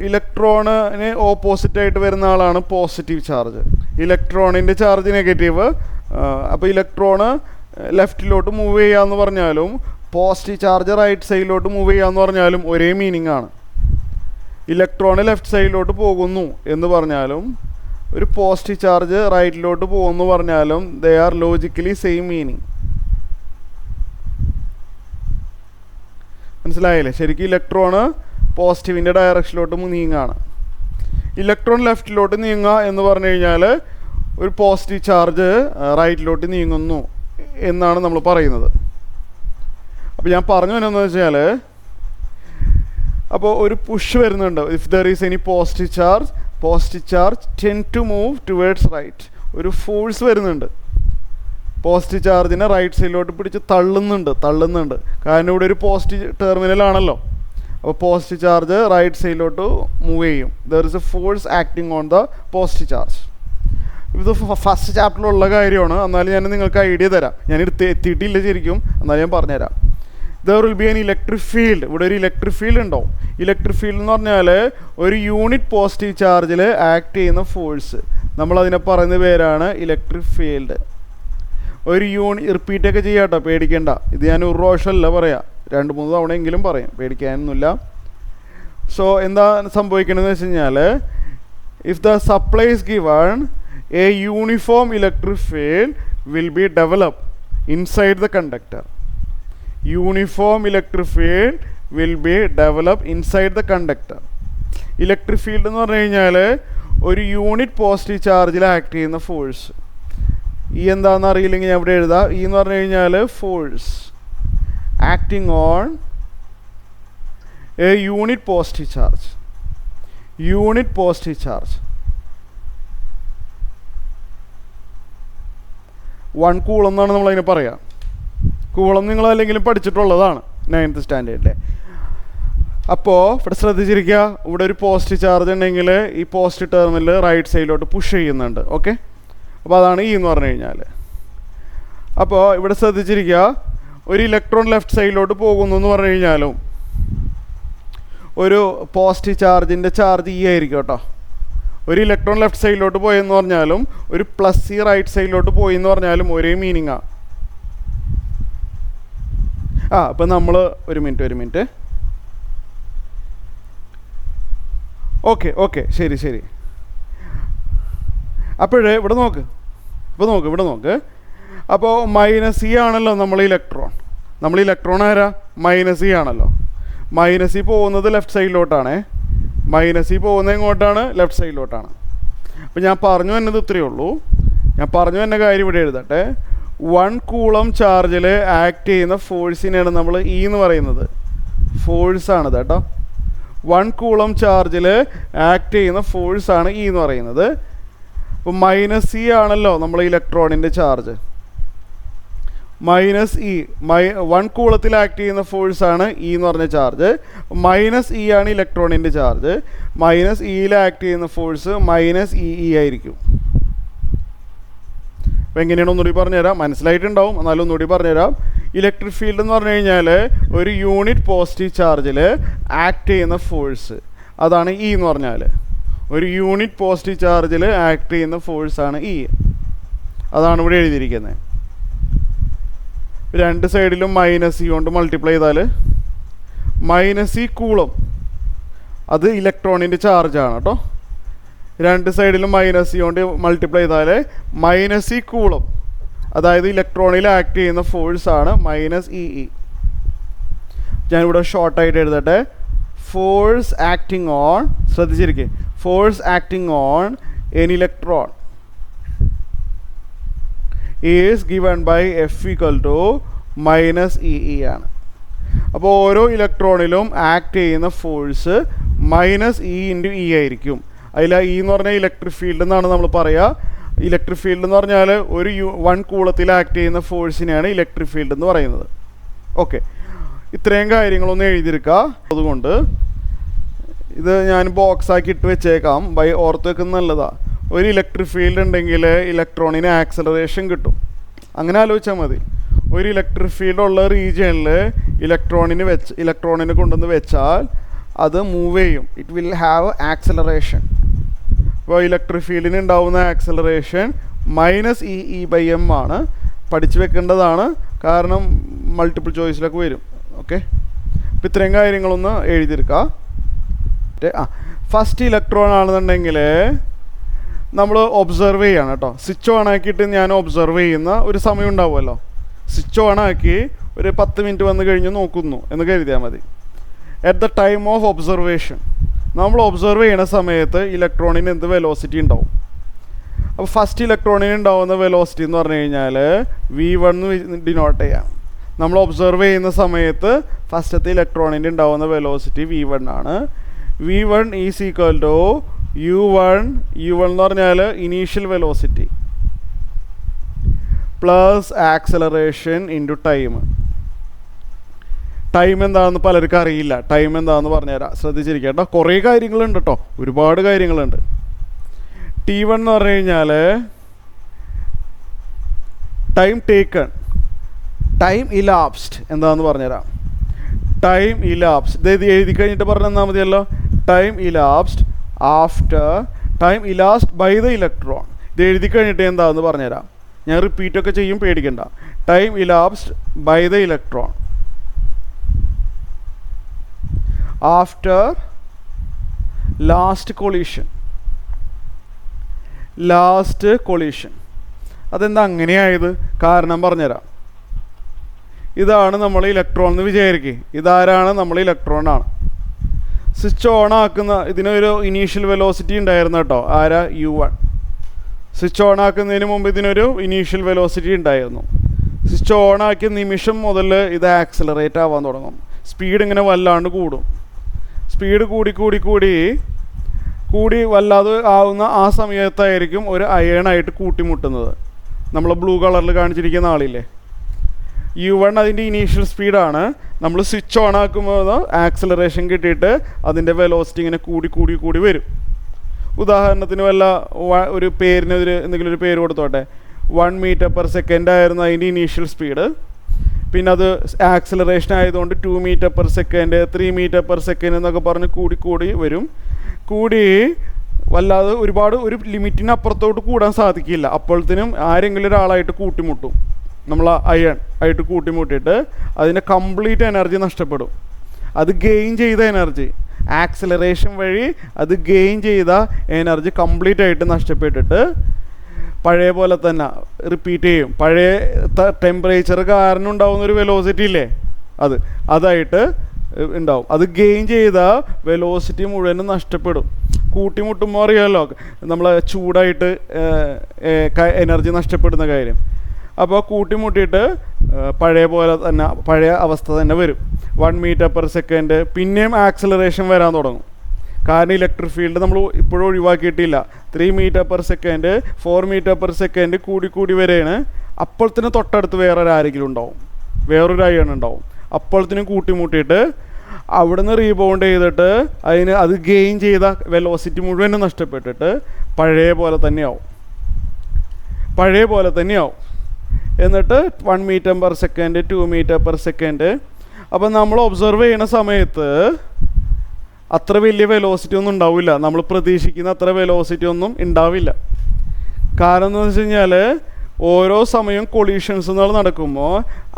ഇലക്ട്രോണിന് ഓപ്പോസിറ്റായിട്ട് വരുന്ന ആളാണ് പോസിറ്റീവ് ചാർജ്. ഇലക്ട്രോണിൻ്റെ ചാർജ് നെഗറ്റീവ്. അപ്പോൾ ഇലക്ട്രോണ് ലെഫ്റ്റിലോട്ട് മൂവ് ചെയ്യാമെന്ന് പറഞ്ഞാലും പോസിറ്റീവ് ചാർജ് റൈറ്റ് സൈഡിലോട്ട് മൂവ് ചെയ്യാമെന്ന് പറഞ്ഞാലും ഒരേ മീനിങ് ആണ്. ഇലക്ട്രോണ് ലെഫ്റ്റ് സൈഡിലോട്ട് പോകുന്നു എന്ന് പറഞ്ഞാലും ഒരു പോസിറ്റീവ് ചാർജ് റൈറ്റിലോട്ട് പോകുന്നു പറഞ്ഞാലും they are logically same meaning. മനസ്സിലായില്ലേ? ശരിക്കും ഇലക്ട്രോണ് പോസിറ്റീവിൻ്റെ ഡയറക്ഷനിലോട്ട് നീങ്ങാണ്. ഇലക്ട്രോൺ ലെഫ്റ്റിലോട്ട് നീങ്ങുക എന്ന് പറഞ്ഞു കഴിഞ്ഞാൽ ഒരു പോസിറ്റീവ് ചാർജ് റൈറ്റിലോട്ട് നീങ്ങുന്നു എന്നാണ് നമ്മൾ പറയുന്നത്. അപ്പോൾ ഞാൻ പറഞ്ഞു എന്നതെന്ന് വെച്ചാൽ, അപ്പോൾ ഒരു പുഷ് വരുന്നുണ്ട്. If there is any positive charge tend to move towards right. ഒരു ഫോഴ്സ് വരുന്നുണ്ട്, പോസിറ്റീവ് ചാർജിനെ റൈറ്റ് സൈഡിലോട്ട് പിടിച്ച് തള്ളുന്നുണ്ട്. കാരണം ഇവിടെ ഒരു പോസിറ്റീവ് ടെർമിനലാണല്ലോ. അപ്പോൾ പോസിറ്റീവ് ചാർജ് റൈറ്റ് സൈഡിലോട്ട് മൂവ് ചെയ്യും. There is a force acting on the positive charge. ഇത് ഫസ്റ്റ് ചാപ്റ്ററിലുള്ള കാര്യമാണ്, എന്നാലും ഞാൻ നിങ്ങൾക്ക് ഐഡിയ തരാം. ഞാൻ എത്തിയിട്ടില്ല ശരിക്കും, എന്നാലും ഞാൻ പറഞ്ഞുതരാം. There will be N electric field. ഇവിടെ ഒരു ഇലക്ട്രിക് ഫീൽഡ് ഉണ്ടാവും. ഇലക്ട്രിക് ഫീൽഡ് എന്ന് പറഞ്ഞാൽ ഒരു യൂണിറ്റ് പോസിറ്റീവ് ചാർജിൽ ആക്ട് ചെയ്യുന്ന ഫോഴ്സ്, നമ്മളതിനെ പറയുന്ന പേരാണ് ഇലക്ട്രിക് ഫീൽഡ്. ഒരു റിപ്പീറ്റൊക്കെ ചെയ്യാം കേട്ടോ, പേടിക്കേണ്ട. ഇത് ഞാൻ ഒരു പ്രാവശ്യമല്ല പറയാം, 2-3 തവണയെങ്കിലും പറയും, പേടിക്കാനൊന്നുമില്ല. സോ എന്താ സംഭവിക്കണമെന്ന് വെച്ച് കഴിഞ്ഞാൽ, if the supply is given A uniform electric field will be developed inside the conductor. Uniform electric field will be developed inside the conductor. Electric field എന്ന് പറഞ്ഞു കഴിഞ്ഞാൽ ഒരു യൂണിറ്റ് പോസിറ്റീവ് ചാർജിൽ ആക്ട് ചെയ്യുന്ന ഫോഴ്സ്. ഈ എന്താണെന്ന് അറിയില്ലെങ്കിൽ ഞാൻ ഇവിടെ എഴുതാം. ഈ എന്ന് പറഞ്ഞു കഴിഞ്ഞാൽ force acting on A unit positive charge. 1 coulomb എന്നാണ് നമ്മളതിനെ പറയാം. കൂളം നിങ്ങൾ അല്ലെങ്കിലും പഠിച്ചിട്ടുള്ളതാണ് 9th സ്റ്റാൻഡേർഡിലെ. അപ്പോൾ ഇവിടെ ശ്രദ്ധിച്ചിരിക്കുക, ഇവിടെ ഒരു പോസിറ്റീവ് ചാർജ് ഉണ്ടെങ്കിൽ ഈ പോസിറ്റീവ് ടെർമിനൽ റൈറ്റ് സൈഡിലോട്ട് പുഷ് ചെയ്യുന്നുണ്ട്. ഓക്കെ, അപ്പോൾ അതാണ് ഈ എന്ന് പറഞ്ഞു കഴിഞ്ഞാൽ. അപ്പോൾ ഇവിടെ ശ്രദ്ധിച്ചിരിക്കുക, ഒരു ഇലക്ട്രോൺ ലെഫ്റ്റ് സൈഡിലോട്ട് പോകുന്നു എന്ന് പറഞ്ഞു കഴിഞ്ഞാലും ഒരു പോസിറ്റീവ് ചാർജിൻ്റെ ചാർജ് ഇ ആയിരിക്കും കേട്ടോ. ഒരു ഇലക്ട്രോൺ ലെഫ്റ്റ് സൈഡിലോട്ട് പോയെന്ന് പറഞ്ഞാലും ഒരു പ്ലസ് ഇ റൈറ്റ് സൈഡിലോട്ട് പോയി എന്ന് പറഞ്ഞാലും ഒരേ മീനിങ്ങാണ്. അപ്പം നമ്മൾ ഒരു മിനിറ്റ്. ഓക്കെ ശരി. അപ്പോഴേ ഇവിടെ നോക്ക്. അപ്പോൾ മൈനസ് ഇ ആണല്ലോ നമ്മൾ ഇലക്ട്രോൺ ആരാ? മൈനസ് ഇ ആണല്ലോ. മൈനസ് ഇ പോകുന്നത് ലെഫ്റ്റ് സൈഡിലോട്ടാണേ. മൈനസ് ഇ പോകുന്നത് എങ്ങോട്ടാണ്? ലെഫ്റ്റ് സൈഡിലോട്ടാണ്. അപ്പോൾ ഞാൻ പറഞ്ഞു എന്നത് ഇത്രയേ ഉള്ളൂ. ഞാൻ പറഞ്ഞു എന്ന കാര്യം ഇവിടെ എഴുതട്ടെ. 1 കൂളം ചാർജിൽ ആക്ട് ചെയ്യുന്ന ഫോഴ്സിനെയാണ് നമ്മൾ ഇ എന്ന് പറയുന്നത്. ഫോഴ്സാണിത് കേട്ടോ. 1 കൂളം ചാർജിൽ ആക്ട് ചെയ്യുന്ന ഫോഴ്സാണ് ഇ എന്ന് പറയുന്നത്. അപ്പോൾ മൈനസ് ഇ ആണല്ലോ നമ്മൾ ഇലക്ട്രോണിൻ്റെ ചാർജ്. മൈനസ് ഇ 1 കൂളത്തിൽ ആക്ട് ചെയ്യുന്ന ഫോഴ്സാണ് ഇ എന്ന് പറഞ്ഞ ചാർജ്. മൈനസ് ഇ ആണ് ഇലക്ട്രോണിൻ്റെ ചാർജ്. മൈനസ് ഇയിൽ ആക്ട് ചെയ്യുന്ന ഫോഴ്സ് മൈനസ് ഇ ആയിരിക്കും. അപ്പോൾ എങ്ങനെയാണ് ഒന്നുകൂടി പറഞ്ഞുതരാം, മനസ്സിലായിട്ടുണ്ടാവും, എന്നാലും ഒന്നുകൂടി പറഞ്ഞുതരാം. ഇലക്ട്രിക് ഫീൽഡ് എന്ന് പറഞ്ഞു കഴിഞ്ഞാൽ ഒരു യൂണിറ്റ് പോസിറ്റീവ് ചാർജിൽ ആക്ട് ചെയ്യുന്ന ഫോഴ്സ്, അതാണ് ഇ എന്ന് പറഞ്ഞാൽ. ഒരു യൂണിറ്റ് പോസിറ്റീവ് ചാർജിൽ ആക്ട് ചെയ്യുന്ന ഫോഴ്സാണ് ഇ. അതാണ് ഇവിടെ എഴുതിയിരിക്കുന്നത്. 2 സൈഡിലും മൈനസ് ഇ കൊണ്ട് മൾട്ടിപ്ലൈ ചെയ്താൽ മൈനസ് ഇ കൂളം, അത് ഇലക്ട്രോണിൻ്റെ ചാർജാണ് കേട്ടോ. 2 സൈഡിലും മൈനസ് ഇ കൊണ്ട് മൾട്ടിപ്ലൈ ചെയ്താൽ മൈനസ് ഇ കൂളം, അതായത് ഇലക്ട്രോണിൽ ആക്ട് ചെയ്യുന്ന ഫോഴ്സാണ് മൈനസ് ഇ. ഞാനിവിടെ ഷോർട്ടായിട്ട് എഴുതട്ടെ. ഫോഴ്സ് ആക്ടിങ് ഓൺ, ശ്രദ്ധിച്ചിരിക്കുക, force acting on an electron is given by F equal to minus E ആണ്. അപ്പോൾ ഓരോ ഇലക്ട്രോണിലും ആക്ട് ചെയ്യുന്ന force minus E into E ആയിരിക്കും. അതിൽ ഇ എന്ന് പറഞ്ഞാൽ ഇലക്ട്രിക് ഫീൽഡ് എന്നാണ് നമ്മൾ പറയുക. ഇലക്ട്രിക് ഫീൽഡ് എന്ന് പറഞ്ഞാൽ ഒരു 1 കൂളത്തിൽ ആക്ട് ചെയ്യുന്ന ഫോഴ്സിനെയാണ് ഇലക്ട്രിക് ഫീൽഡ് എന്ന് പറയുന്നത്. ഓക്കെ, ഇത്രയും കാര്യങ്ങളൊന്നും എഴുതിയെടുക്കുക. അതുകൊണ്ട് ഇത് ഞാൻ ബോക്സാക്കി ഇട്ട് വെച്ചേക്കാം, ഓർത്ത് വെക്കുന്നത് നല്ലതാണ്. ഒരു ഇലക്ട്രിക് ഫീൽഡ് ഉണ്ടെങ്കിൽ ഇലക്ട്രോണിന് ആക്സലറേഷൻ കിട്ടും. അങ്ങനെ ആലോചിച്ചാൽ മതി. ഒരു ഇലക്ട്രിക് ഫീൽഡ് ഉള്ള റീജിയനിൽ ഇലക്ട്രോണിനെ കൊണ്ടുവന്ന് വെച്ചാൽ അത് മൂവ് ചെയ്യും. It will have acceleration. ഇപ്പോൾ ഇലക്ട്രിക് ഫീൽഡിന് ഉണ്ടാവുന്ന ആക്സലറേഷൻ -e/m ആണ്. പഠിച്ചു വെക്കേണ്ടതാണ്, കാരണം മൾട്ടിപ്പിൾ ചോയ്സിലൊക്കെ വരും. ഓക്കെ, അപ്പോൾ ഇത്രയും കാര്യങ്ങളൊന്ന് എഴുതിയെടുക്കുക. ഫസ്റ്റ് ഇലക്ട്രോൺ ആണെന്നുണ്ടെങ്കിൽ നമ്മൾ ഒബ്സർവ് ചെയ്യണം കേട്ടോ. സ്വിച്ച് ഓൺ ആക്കിയിട്ട് ഞാൻ ഒബ്സർവ് ചെയ്യുന്ന ഒരു സമയം ഉണ്ടാവുമല്ലോ. സ്വിച്ച് ഓൺ ആക്കി ഒരു 10 മിനിറ്റ് വന്ന് കഴിഞ്ഞ് നോക്കുന്നു എന്ന് കരുതിയാൽ മതി. At the time of observation, നമ്മൾ ഒബ്സർവ് ചെയ്യുന്ന സമയത്ത് ഇലക്ട്രോണിന് എന്ത് വെലോസിറ്റി ഉണ്ടാവും? അപ്പോൾ ഫസ്റ്റ് ഇലക്ട്രോണിന് ഉണ്ടാവുന്ന വെലോസിറ്റി എന്ന് പറഞ്ഞു കഴിഞ്ഞാൽ v1 ഡിനോട്ട് ചെയ്യാം. നമ്മൾ ഒബ്സർവ് ചെയ്യുന്ന സമയത്ത് ഫസ്റ്റത്തെ ഇലക്ട്രോണിൻ്റെ ഉണ്ടാവുന്ന വെലോസിറ്റി v1 ആണ്. v1 is equal to u1 എന്ന് പറഞ്ഞാൽ initial velocity plus acceleration into time. Time എന്താണെന്ന് പലർക്കും അറിയില്ല. ടൈം എന്താണെന്ന് പറഞ്ഞുതരാം, ശ്രദ്ധിച്ചിരിക്കുക കേട്ടോ. കുറേ കാര്യങ്ങളുണ്ട് കേട്ടോ, ഒരുപാട് കാര്യങ്ങളുണ്ട്. t1 എന്ന് പറഞ്ഞു കഴിഞ്ഞാൽ ടൈം ടേക്കൺ, ടൈം ഇലാപ്സ്ഡ് എന്താണെന്ന് പറഞ്ഞുതരാം. ടൈം ഇലാപ്സ്ഡ് ഇത് എഴുതി കഴിഞ്ഞിട്ട് പറഞ്ഞു തന്നാൽ മതിയല്ലോ. Time elapsed after time elapsed by the electron. ഇത് എഴുതി കഴിഞ്ഞിട്ട് എന്താണെന്ന് പറഞ്ഞുതരാം. ഞാൻ റിപ്പീറ്റൊക്കെ ചെയ്യും, പേടിക്കണ്ട. Time elapsed by the electron after last collision. അതെന്താ അങ്ങനെയായത്? കാരണം പറഞ്ഞുതരാം. ഇതാണ് നമ്മൾ ഇലക്ട്രോൺ എന്ന് വിചാരിക്കുക. ഇതാരാണ്? നമ്മൾ ഇലക്ട്രോണാണ്. സ്വിച്ച് ഓൺ ആക്കുന്ന ഇതിനൊരു ഇനീഷ്യൽ വെലോസിറ്റി ഉണ്ടായിരുന്നു കേട്ടോ. ആരാ? u1. സ്വിച്ച് ഓൺ ആക്കുന്നതിന് മുമ്പ് ഇതിനൊരു ഇനീഷ്യൽ വെലോസിറ്റി ഉണ്ടായിരുന്നു. സ്വിച്ച് ഓൺ ആക്കിയ നിമിഷം മുതൽ ഇത് ആക്സിലറേറ്റ് ആവാൻ തുടങ്ങും. സ്പീഡ് ഇങ്ങനെ വല്ലാണ്ട് കൂടും. സ്പീഡ് കൂടി വല്ലാതെ ആവുന്ന ആ സമയത്തായിരിക്കും ഒരു അയണായിട്ട് കൂട്ടിമുട്ടുന്നത്. നമ്മൾ ബ്ലൂ കളറിൽ കാണിച്ചിരിക്കുന്ന ആളില്ലേ, u1 അതിൻ്റെ ഇനീഷ്യൽ സ്പീഡാണ്. നമ്മൾ സ്വിച്ച് ഓൺ ആക്കുമ്പോൾ ആക്സിലറേഷൻ കിട്ടിയിട്ട് അതിൻ്റെ വെലോസിറ്റി ഇങ്ങനെ കൂടി വരും. ഉദാഹരണത്തിന് ഒരു പേരിന് എന്തെങ്കിലും ഒരു പേര് കൊടുത്തോട്ടെ. 1 മീറ്റർ/സെക്കൻഡ് ആയിരുന്നു അതിൻ്റെ ഇനീഷ്യൽ സ്പീഡ്. പിന്നെ അത് ആക്സിലറേഷൻ ആയതുകൊണ്ട് 2 മീറ്റർ/സെക്കൻഡ്, 3 മീറ്റർ/സെക്കൻഡ് എന്നൊക്കെ പറഞ്ഞ് കൂടി വരും. വല്ലാതെ ഒരു ലിമിറ്റിനപ്പുറത്തോട്ട് കൂടാൻ സാധിക്കില്ല. അപ്പോഴത്തേനും ആരെങ്കിലും ഒരാളായിട്ട് കൂട്ടിമുട്ടും. നമ്മൾ അയൺ ആയിട്ട് കൂട്ടിമുട്ടിയിട്ട് അതിൻ്റെ കംപ്ലീറ്റ് എനർജി നഷ്ടപ്പെടും. അത് ഗെയിൻ ചെയ്ത എനർജി, ആക്സിലറേഷൻ വഴി അത് ഗെയിൻ ചെയ്ത എനർജി കംപ്ലീറ്റ് ആയിട്ട് നഷ്ടപ്പെട്ടിട്ട് പഴയ പോലെ തന്നെ റിപ്പീറ്റ് ചെയ്യും. പഴയ ടെമ്പറേച്ചർ കാരണം ഉണ്ടാവുന്ന ഒരു വെലോസിറ്റി ഇല്ലേ, അതായിട്ട് ഉണ്ടാവും. അത് ഗെയിൻ ചെയ്ത വെലോസിറ്റി മുഴുവനും നഷ്ടപ്പെടും. കൂട്ടിമുട്ടുമ്പോൾ അറിയാമല്ലോ നമ്മൾ ചൂടായിട്ട് എനർജി നഷ്ടപ്പെടുന്ന കാര്യം. അപ്പോൾ കൂട്ടിമുട്ടിയിട്ട് പഴയ അവസ്ഥ തന്നെ വരും. 1 മീറ്റർ/സെക്കൻഡ്. പിന്നെയും ആക്സിലറേഷൻ വരാൻ തുടങ്ങും. കാരണം ഇലക്ട്രിക് ഫീൽഡ് നമ്മൾ ഇപ്പോഴും ഒഴിവാക്കിയിട്ടില്ല. 3 മീറ്റർ/സെക്കൻഡ്, 4 മീറ്റർ/സെക്കൻഡ് കൂടി വരെയാണ്. അപ്പോഴത്തേനും തൊട്ടടുത്ത് വേറൊരാരെങ്കിലും ഉണ്ടാവും, വേറൊരു അയൺ ഉണ്ടാവും. അപ്പോഴത്തേനും കൂട്ടിമുട്ടിയിട്ട് അവിടുന്ന് റീബൗണ്ട് ചെയ്തിട്ട് അത് ഗെയിൻ ചെയ്ത വെലോസിറ്റി മുഴുവനും നഷ്ടപ്പെട്ടിട്ട് പഴയ പോലെ തന്നെയാവും. എന്നിട്ട് 1 മീറ്റർ/സെക്കൻഡ്, 2 മീറ്റർ/സെക്കൻഡ്. അപ്പം നമ്മൾ ഒബ്സർവ് ചെയ്യുന്ന സമയത്ത് അത്ര വലിയ വെലോസിറ്റി ഒന്നും ഉണ്ടാവില്ല. നമ്മൾ പ്രതീക്ഷിക്കുന്ന അത്ര വെലോസിറ്റി ഒന്നും ഉണ്ടാവില്ല. കാരണം എന്ന് വെച്ച് കഴിഞ്ഞാൽ ഓരോ സമയം കൊളീഷൻസ് നടക്കുമ്പോൾ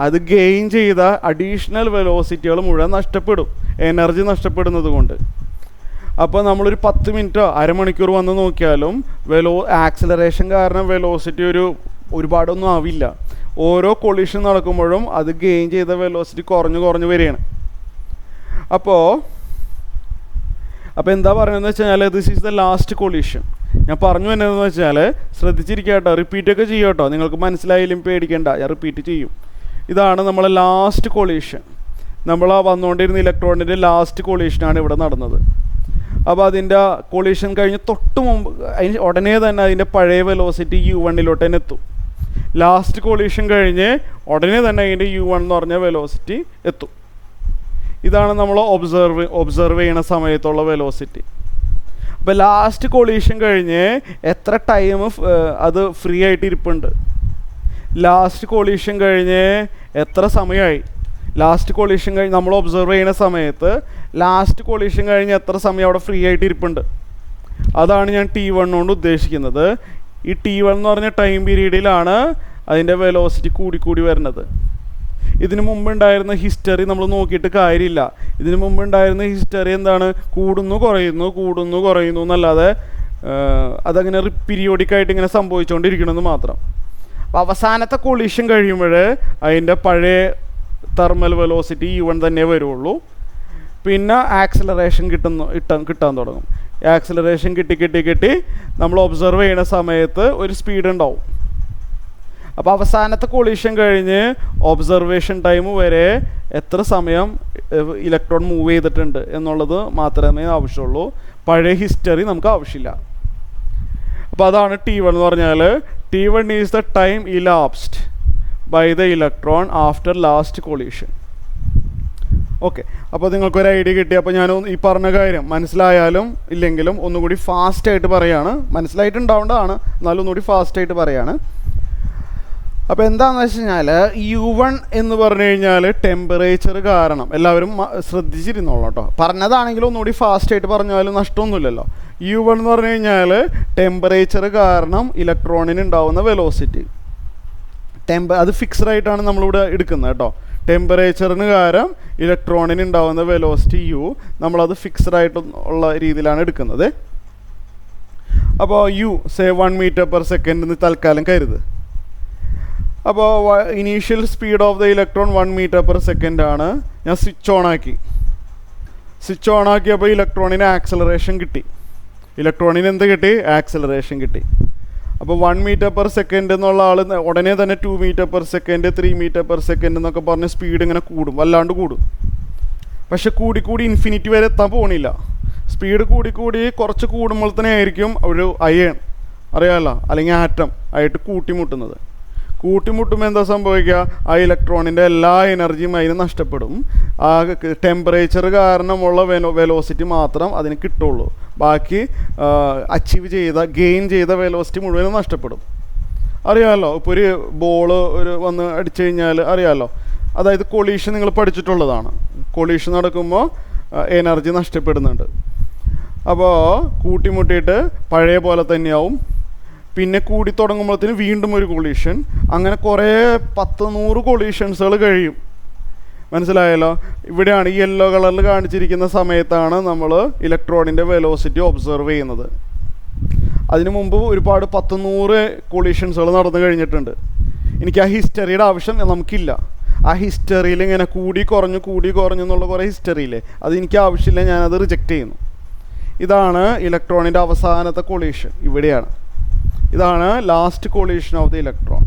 അത് ഗെയിൻ ചെയ്ത അഡീഷണൽ വെലോസിറ്റികൾ മുഴുവൻ നഷ്ടപ്പെടും, എനർജി നഷ്ടപ്പെടുന്നത് കൊണ്ട്. അപ്പോൾ നമ്മളൊരു 10 മിനിറ്റോ അരമണിക്കൂർ വന്ന് നോക്കിയാലും ആക്സിലറേഷൻ കാരണം വെലോസിറ്റി ഒരുപാടൊന്നും ആവില്ല. ഓരോ കൊളീഷൻ നടക്കുമ്പോഴും അത് ഗെയിൻ ചെയ്ത വെലോസിറ്റി കുറഞ്ഞു വരികയാണ്. അപ്പോൾ എന്താ പറയുന്നത് വെച്ച് കഴിഞ്ഞാൽ this is the last collision. ഞാൻ പറഞ്ഞു എന്നതെന്ന് വെച്ചാൽ ശ്രദ്ധിച്ചിരിക്കുക കേട്ടോ, റിപ്പീറ്റൊക്കെ ചെയ്യും കേട്ടോ. നിങ്ങൾക്ക് മനസ്സിലായാലും പേടിക്കേണ്ട, ഞാൻ റിപ്പീറ്റ് ചെയ്യും. ഇതാണ് നമ്മളെ ലാസ്റ്റ് കൊളീഷൻ. നമ്മൾ വന്നുകൊണ്ടിരുന്ന ഇലക്ട്രോണിൻ്റെ ലാസ്റ്റ് കൊളീഷനാണ് ഇവിടെ നടന്നത്. അപ്പോൾ അതിൻ്റെ കൊളീഷൻ കഴിഞ്ഞ് തൊട്ട് മുമ്പ് ഉടനെ തന്നെ അതിൻ്റെ പഴയ വെലോസിറ്റി u1 തന്നെ എത്തും. ലാസ്റ്റ് കൊളീഷൻ കഴിഞ്ഞ് ഉടനെ തന്നെ അതിൻ്റെ u1 എന്ന് പറഞ്ഞ വെലോസിറ്റി എത്തും. ഇതാണ് നമ്മൾ ഒബ്സർവ് ചെയ്യണ സമയത്തുള്ള വെലോസിറ്റി. അപ്പോൾ ലാസ്റ്റ് കൊളീഷൻ കഴിഞ്ഞ് എത്ര ടൈം അത് ഫ്രീ ആയിട്ട് ഇരിപ്പുണ്ട്, ലാസ്റ്റ് കൊളീഷൻ കഴിഞ്ഞ് എത്ര സമയമായി, ലാസ്റ്റ് കൊളീഷൻ കഴിഞ്ഞ് നമ്മൾ ഒബ്സർവ് ചെയ്യുന്ന സമയത്ത് ലാസ്റ്റ് കൊളീഷൻ കഴിഞ്ഞ് എത്ര സമയം അവിടെ ഫ്രീ ആയിട്ട് ഇരിപ്പുണ്ട്, അതാണ് ഞാൻ T1 കൊണ്ട് ഉദ്ദേശിക്കുന്നത്. ഈ T1 എന്ന് പറഞ്ഞ ടൈം പീരീഡിലാണ് അതിൻ്റെ വെലോസിറ്റി കൂടിക്കൂടി വരുന്നത്. ഇതിനു മുമ്പുണ്ടായിരുന്ന ഹിസ്റ്ററി നമ്മൾ നോക്കിയിട്ട് കാര്യമില്ല. ഇതിനു മുമ്പുണ്ടായിരുന്ന ഹിസ്റ്ററി എന്താണ്? കൂടുന്നു കുറയുന്നു എന്നല്ലാതെ അതങ്ങനെ പീരിയോഡിക്കായിട്ട് ഇങ്ങനെ സംഭവിച്ചുകൊണ്ടിരിക്കണമെന്ന് മാത്രം. അപ്പോൾ അവസാനത്തെ കൊളീഷൻ കഴിയുമ്പോൾ അതിൻ്റെ പഴയ തെർമൽ വെലോസിറ്റി U1 തന്നെ വരുള്ളൂ. പിന്നെ ആക്സിലറേഷൻ കിട്ടാൻ തുടങ്ങും. ആക്സിലറേഷൻ കിട്ടി നമ്മൾ ഒബ്സർവ് ചെയ്യുന്ന സമയത്ത് ഒരു സ്പീഡ് ഉണ്ടാവും. അപ്പോൾ അവസാനത്തെ കൊളീഷൻ കഴിഞ്ഞ് ഒബ്സർവേഷൻ ടൈം വരെ എത്ര സമയം ഇലക്ട്രോൺ മൂവ് ചെയ്തിട്ടുണ്ട് എന്നുള്ളത് മാത്രമേ ആവശ്യമുള്ളൂ. പഴയ ഹിസ്റ്ററി നമുക്ക് ആവശ്യമില്ല. അപ്പോൾ അതാണ് T1 എന്ന് പറഞ്ഞാൽ. T1 is the time elapsed by the electron after last collision. Okay, അപ്പോൾ നിങ്ങൾക്കൊരു ഐഡിയ കിട്ടി. അപ്പോൾ ഞാൻ ഈ പറഞ്ഞ കാര്യം മനസ്സിലായാലും ഇല്ലെങ്കിലും ഒന്നുകൂടി ഫാസ്റ്റായിട്ട് പറയാണ്. മനസ്സിലായിട്ടുണ്ടാവേണ്ടതാണ്, എന്നാലും ഒന്നുകൂടി ഫാസ്റ്റായിട്ട് പറയാണ്. അപ്പോൾ എന്താണെന്ന് വെച്ച് കഴിഞ്ഞാൽ U1 എന്ന് പറഞ്ഞു കഴിഞ്ഞാൽ ടെമ്പറേച്ചർ കാരണം, എല്ലാവരും ശ്രദ്ധിച്ചിരുന്നോളൂ കേട്ടോ. പറഞ്ഞതാണെങ്കിലും ഒന്നുകൂടി ഫാസ്റ്റായിട്ട് പറഞ്ഞാലും നഷ്ടമൊന്നുമില്ലല്ലോ. U1 എന്ന് പറഞ്ഞു കഴിഞ്ഞാൽ ടെമ്പറേച്ചർ കാരണം ഇലക്ട്രോണിന് ഉണ്ടാവുന്ന വെലോസിറ്റി. അത് ഫിക്സ്ഡ് ആയിട്ടാണ് നമ്മളിവിടെ എടുക്കുന്നത് കേട്ടോ. ടെമ്പറേച്ചറിന് കാരണം ഇലക്ട്രോണിന് ഉണ്ടാവുന്ന വെലോസിറ്റി U നമ്മളത് ഫിക്സ്ഡ് ആയിട്ട് ഉള്ള രീതിയിലാണ് എടുക്കുന്നത്. അപ്പോൾ U say 1 metre per second എന്ന് തൽക്കാലം കരുത്. അപ്പോൾ initial speed of the electron 1 metre per second ആണ്. ഞാൻ സ്വിച്ച് ഓൺ ആക്കിയപ്പോൾ ഇലക്ട്രോണിന് ആക്സലറേഷൻ കിട്ടി. ഇലക്ട്രോണിന് എന്ത് കിട്ടി? ആക്സലറേഷൻ കിട്ടി. അപ്പോൾ 1 മീറ്റർ പെർ സെക്കൻഡ് എന്നുള്ള ആൾ ഉടനെ തന്നെ 2 metre per second 3 metre per second എന്നൊക്കെ പറഞ്ഞ് സ്പീഡ് ഇങ്ങനെ കൂടും, വല്ലാണ്ട് കൂടും. പക്ഷെ കൂടി ഇൻഫിനിറ്റി വരെ എത്താൻ പോകണില്ല. സ്പീഡ് കൂടി കുറച്ച് കൂടുമ്പോൾ തന്നെ ആയിരിക്കും ഒരു അയൺ അറിയാമല്ലോ, അല്ലെങ്കിൽ ആറ്റം ആയിട്ട് കൂട്ടിമുട്ടുമ്പോൾ എന്താ സംഭവിക്കുക? ആ ഇലക്ട്രോണിൻ്റെ എല്ലാ എനർജിയും അതിന് നഷ്ടപ്പെടും. ആ ടെമ്പറേച്ചർ കാരണമുള്ള വെലോസിറ്റി മാത്രം അതിന് കിട്ടുള്ളൂ. ബാക്കി ഗെയിൻ ചെയ്ത വെലോസിറ്റി മുഴുവനും നഷ്ടപ്പെടും. അറിയാമല്ലോ, ഇപ്പോൾ ഒരു ബോള് വന്ന് അടിച്ചു കഴിഞ്ഞാൽ അറിയാമല്ലോ, അതായത് കൊളീഷൻ നിങ്ങൾ പഠിച്ചിട്ടുള്ളതാണ്. കൊളീഷൻ നടക്കുമ്പോൾ എനർജി നഷ്ടപ്പെടുന്നുണ്ട്. അപ്പോൾ കൂട്ടിമുട്ടിയിട്ട് പഴയ പോലെ തന്നെയാവും. പിന്നെ കൂടി തുടങ്ങുമ്പോഴത്തേന് വീണ്ടും ഒരു കൊളീഷൻ. അങ്ങനെ കുറേ 100 കൊളീഷൻസുകൾ കഴിയും. മനസ്സിലായല്ലോ? ഇവിടെയാണ് ഈ യെല്ലോ കളറിൽ കാണിച്ചിരിക്കുന്ന സമയത്താണ് നമ്മൾ ഇലക്ട്രോണിൻ്റെ വെലോസിറ്റി ഒബ്സർവ് ചെയ്യുന്നത്. അതിനു മുമ്പ് ഒരുപാട് 100 കൊളീഷൻസുകൾ നടന്നു കഴിഞ്ഞിട്ടുണ്ട്. എനിക്ക് ആ ഹിസ്റ്ററിയുടെ ആവശ്യം നമുക്കില്ല. ആ ഹിസ്റ്ററിയിൽ ഇങ്ങനെ കൂടി കുറഞ്ഞു എന്നുള്ള കുറേ ഹിസ്റ്ററിയില്ലേ, അതെനിക്ക് ആവശ്യമില്ല, ഞാനത് റിജക്റ്റ് ചെയ്യുന്നു. ഇതാണ് ഇലക്ട്രോണിൻ്റെ അവസാനത്തെ കൊളീഷൻ. ഇതാണ് last collision of the electron.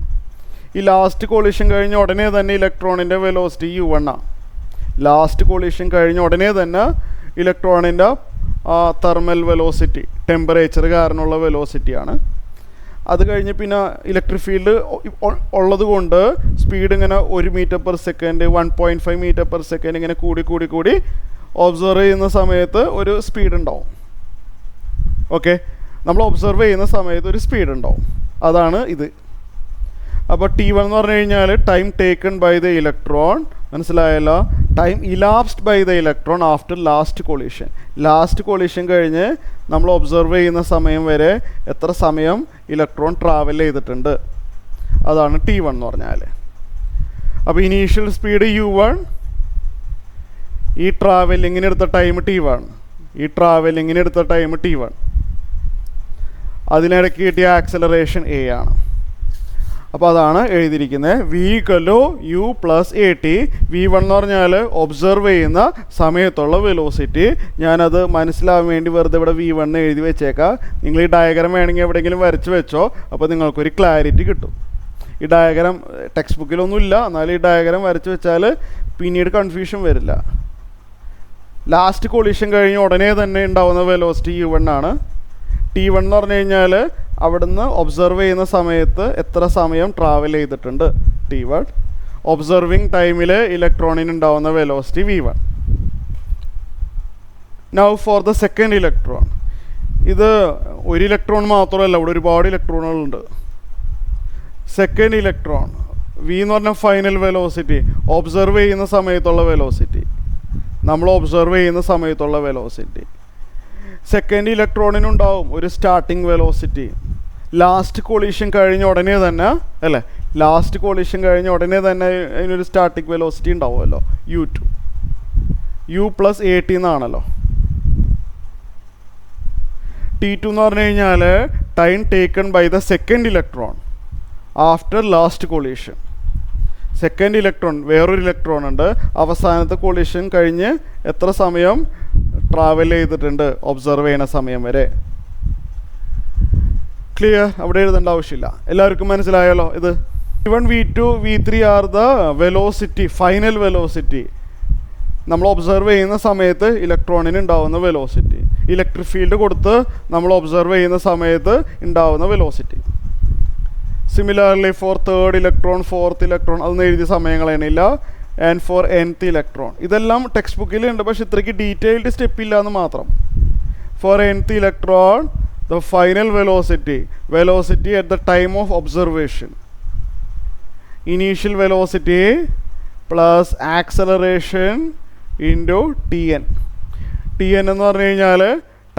ഈ ലാസ്റ്റ് കൊളീഷൻ കഴിഞ്ഞ ഉടനെ തന്നെ ഇലക്ട്രോണിൻ്റെ വെലോസിറ്റി U1 ആണ്. ലാസ്റ്റ് കൊളീഷൻ കഴിഞ്ഞ ഉടനെ തന്നെ ഇലക്ട്രോണിൻ്റെ തെർമൽ വെലോസിറ്റി ടെമ്പറേച്ചർ കാരണമുള്ള വെലോസിറ്റിയാണ്. അത് കഴിഞ്ഞ് പിന്നെ ഇലക്ട്രിക് ഫീൽഡ് ഉള്ളത് കൊണ്ട് സ്പീഡ് ഇങ്ങനെ 1 metre per second 1.5 metre per second ഇങ്ങനെ കൂടി ഒബ്സർവ് ചെയ്യുന്ന സമയത്ത് ഒരു സ്പീഡ് ഉണ്ടാവും. ഓക്കെ, നമ്മൾ ഒബ്സർവ് ചെയ്യുന്ന സമയത്ത് ഒരു സ്പീഡ് ഉണ്ടാവും. അതാണ് ഇത്. അപ്പോൾ T1 എന്ന് പറഞ്ഞു കഴിഞ്ഞാൽ time taken by the electron. മനസ്സിലായല്ലോ? Time elapsed by the electron after last collision. Last collision കഴിഞ്ഞ് നമ്മൾ ഒബ്സർവ് ചെയ്യുന്ന സമയം വരെ എത്ര സമയം ഇലക്ട്രോൺ ട്രാവൽ ചെയ്തിട്ടുണ്ട്, അതാണ് T1 എന്ന് പറഞ്ഞാൽ. അപ്പോൾ ഇനീഷ്യൽ സ്പീഡ് U1, ഈ ട്രാവലിങ്ങിന് എടുത്ത ടൈം T1, അതിനിടയ്ക്ക് കിട്ടിയ ആക്സലറേഷൻ A ആണ്. അപ്പോൾ അതാണ് എഴുതിയിരിക്കുന്നത്. V=U + AT. V1 എന്ന് പറഞ്ഞാൽ ഒബ്സർവ് ചെയ്യുന്ന സമയത്തുള്ള വെലോസിറ്റി. ഞാനത് മനസ്സിലാവാൻ വേണ്ടി വെറുതെ ഇവിടെ V1 എഴുതി വെച്ചേക്കാം. നിങ്ങൾ ഈ ഡയഗ്രാം വേണമെങ്കിൽ എവിടെയെങ്കിലും വരച്ച് വെച്ചോ, അപ്പോൾ നിങ്ങൾക്കൊരു ക്ലാരിറ്റി കിട്ടും. ഈ ഡയഗ്രാം ടെക്സ്റ്റ് ബുക്കിലൊന്നുമില്ല, എന്നാലും ഈ ഡയഗ്രാം വരച്ച് വെച്ചാൽ പിന്നീട് കൺഫ്യൂഷൻ വരില്ല. ലാസ്റ്റ് കൊളീഷൻ കഴിഞ്ഞ് ഉടനെ തന്നെ ഉണ്ടാവുന്ന വെലോസിറ്റി U1 ആണ്. T1 എന്ന് പറഞ്ഞു കഴിഞ്ഞാൽ അവിടുന്ന് ഒബ്സർവ് ചെയ്യുന്ന സമയത്ത് എത്ര സമയം ട്രാവൽ ചെയ്തിട്ടുണ്ട് T1. ഒബ്സർവിങ് ടൈമിൽ ഇലക്ട്രോണിന് ഉണ്ടാവുന്ന velocity V1. Now for the second electron. ഇത് ഒരു ഇലക്ട്രോൺ മാത്രമല്ല, ഇവിടെ ഒരുപാട് ഇലക്ട്രോണുകളുണ്ട്. സെക്കൻഡ് ഇലക്ട്രോൺ വി എന്ന് പറഞ്ഞാൽ ഫൈനൽ വെലോസിറ്റി, ഒബ്സർവ് ചെയ്യുന്ന സമയത്തുള്ള വെലോസിറ്റി, നമ്മൾ ഒബ്സർവ് ചെയ്യുന്ന സമയത്തുള്ള വെലോസിറ്റി. സെക്കൻഡ് ഇലക്ട്രോണിനുണ്ടാവും ഒരു സ്റ്റാർട്ടിങ് വെലോസിറ്റി. ലാസ്റ്റ് കൊളീഷൻ കഴിഞ്ഞ ഉടനെ തന്നെ അല്ലേ, ലാസ്റ്റ് കൊളീഷൻ കഴിഞ്ഞ ഉടനെ തന്നെ അതിനൊരു സ്റ്റാർട്ടിക് വെലോസിറ്റി ഉണ്ടാവുമല്ലോ, u2, u പ്ലസ് AT എന്നാണല്ലോ. T2 എന്ന് പറഞ്ഞു കഴിഞ്ഞാൽ time taken by the second electron after last collision. Second electron, വേറൊരു ഇലക്ട്രോൺ ഉണ്ട്, അവസാനത്തെ കൊളീഷൻ കഴിഞ്ഞ് എത്ര സമയം ട്രാവൽ ചെയ്തിട്ടുണ്ട് ഒബ്സർവ് ചെയ്യുന്ന സമയം വരെ. ക്ലിയർ? അവിടെ എഴുതേണ്ട ആവശ്യമില്ല. എല്ലാവർക്കും മനസ്സിലായല്ലോ ഇത്? V1, V2, V3 are the velocity, final velocity, നമ്മൾ ഒബ്സർവ് ചെയ്യുന്ന സമയത്ത് ഇലക്ട്രോണിന് ഉണ്ടാവുന്ന വെലോസിറ്റി. ഇലക്ട്രിക് ഫീൽഡ് കൊടുത്ത് നമ്മൾ ഒബ്സർവ് ചെയ്യുന്ന സമയത്ത് ഉണ്ടാവുന്ന velocity. Similarly for third electron, fourth electron, അതൊന്നും എഴുതിയ സമയം കളയണില്ല. ആൻഡ് ഫോർ nth ഇലക്ട്രോൺ, ഇതെല്ലാം ടെക്സ്റ്റ് ബുക്കിലുണ്ട്, പക്ഷെ ഇത്രയ്ക്ക് ഡീറ്റെയിൽഡ് സ്റ്റെപ്പ് ഇല്ല എന്ന് മാത്രം. For nth electron the final velocity at the time of observation, initial velocity plus acceleration into Tn. Tn എന്ന് പറഞ്ഞു കഴിഞ്ഞാൽ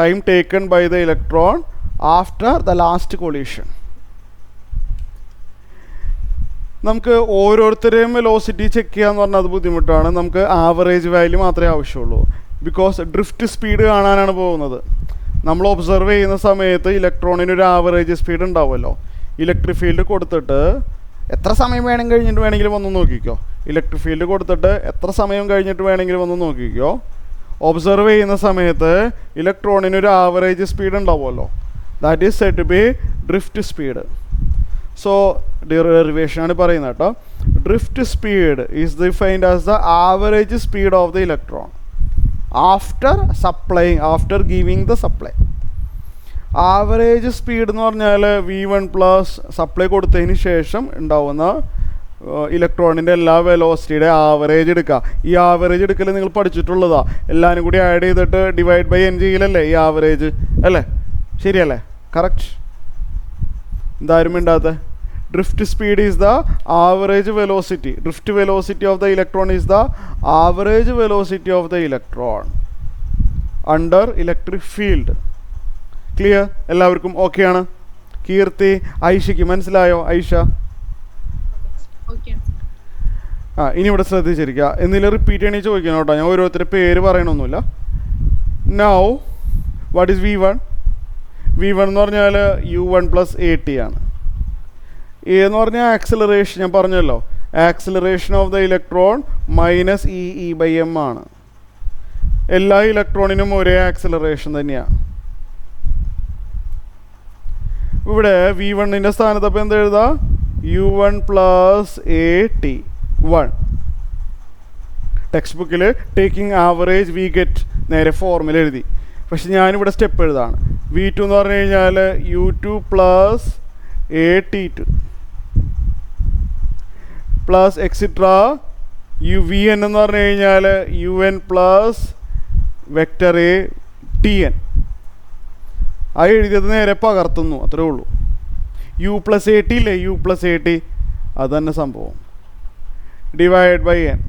time taken by the electron after the last collision. നമുക്ക് ഓരോരുത്തരെയും വെലോസിറ്റി ചെക്ക് ചെയ്യാന്ന് പറഞ്ഞാൽ അത് ബുദ്ധിമുട്ടാണ്. നമുക്ക് ആവറേജ് വാല്യൂ മാത്രമേ ആവശ്യമുള്ളൂ. ബിക്കോസ് ഡ്രിഫ്റ്റ് സ്പീഡ് കാണാനാണ് പോകുന്നത്. നമ്മൾ ഒബ്സർവ് ചെയ്യുന്ന സമയത്ത് ഇലക്ട്രോണിനൊരു ആവറേജ് സ്പീഡ് ഉണ്ടാവുമല്ലോ. ഇലക്ട്രിക് ഫീൽഡ് കൊടുത്തിട്ട് എത്ര സമയം കഴിഞ്ഞിട്ട് വന്ന് നോക്കിക്കോ. ഇലക്ട്രിക് ഫീൽഡ് കൊടുത്തിട്ട് എത്ര സമയം കഴിഞ്ഞിട്ട് വന്ന് നോക്കിക്കോ. ഒബ്സർവ് ചെയ്യുന്ന സമയത്ത് ഇലക്ട്രോണിനൊരു ആവറേജ് സ്പീഡ് ഉണ്ടാവുമല്ലോ. That is said to be drift speed. So derivation ആണ് പറയുന്നത് കേട്ടോ. Drift speed is defined as the average speed of the electron after giving the supply. Average speed എന്ന് പറഞ്ഞാൽ V1 പ്ലസ് സപ്ലൈ കൊടുത്തതിന് ശേഷം ഉണ്ടാവുന്ന ഇലക്ട്രോണിൻ്റെ എല്ലാ വെലോസിറ്റിയുടെ ആവറേജ് എടുക്കുക. ഈ ആവറേജ് എടുക്കൽ നിങ്ങൾ പഠിച്ചിട്ടുള്ളതാ. എല്ലാവരും കൂടി ആഡ് ചെയ്തിട്ട് ഡിവൈഡ് ബൈ n ചെയ്യലല്ലേ ഈ ആവറേജ്, അല്ലേ? ശരിയല്ലേ? കറക്റ്റ്. എന്തായാലും മിണ്ടാത്ത. Drift speed is the average velocity. Drift velocity of the electron is the average velocity of the electron under electric field. Clear? എല്ലാവർക്കും ഓക്കെ ആണ്? കീർത്തി, ഐഷയ്ക്ക് മനസ്സിലായോ? ഐഷ, ഇനി ഇവിടെ ശ്രദ്ധിച്ചിരിക്കുക. എന്തെങ്കിലും റിപ്പീറ്റ് ചെയ്യണേ ചോദിക്കണം കേട്ടോ. ഞാൻ ഓരോരുത്തരുടെ പേര് പറയണമൊന്നുമില്ല. Now what is V1? V1 എന്ന് പറഞ്ഞാൽ U1 പ്ലസ് AT ആണ്. എ എന്ന് പറഞ്ഞാൽ ആക്സിലറേഷൻ, ഞാൻ പറഞ്ഞല്ലോ, acceleration of the electron minus E/m ആണ്. എല്ലാ ഇലക്ട്രോണിനും ഒരേ ആക്സിലറേഷൻ തന്നെയാണ്. ഇവിടെ V1ൻ്റെ സ്ഥാനത്ത് അപ്പോൾ എന്താ എഴുതാ? U1 plus AT 1. ടെക്സ്റ്റ് ബുക്കിൽ ടേക്കിംഗ് ആവറേജ് വി ഗെറ്റ് നേരെ ഫോർമുല എഴുതി. പക്ഷെ ഞാനിവിടെ സ്റ്റെപ്പ് എഴുതാണ്. V2 എന്ന് പറഞ്ഞു കഴിഞ്ഞാൽ U2 plus AT2 plus എക്സിട്രാ VN എന്ന് പറഞ്ഞു കഴിഞ്ഞാൽ UN plus vector A TN. ആ എഴുതിയത് നേരെ പകർത്തുന്നു, അത്രേ ഉള്ളൂ. U പ്ലസ് AT ഇല്ലേ, U പ്ലസ് AT, അത് തന്നെ സംഭവം. Divide by n.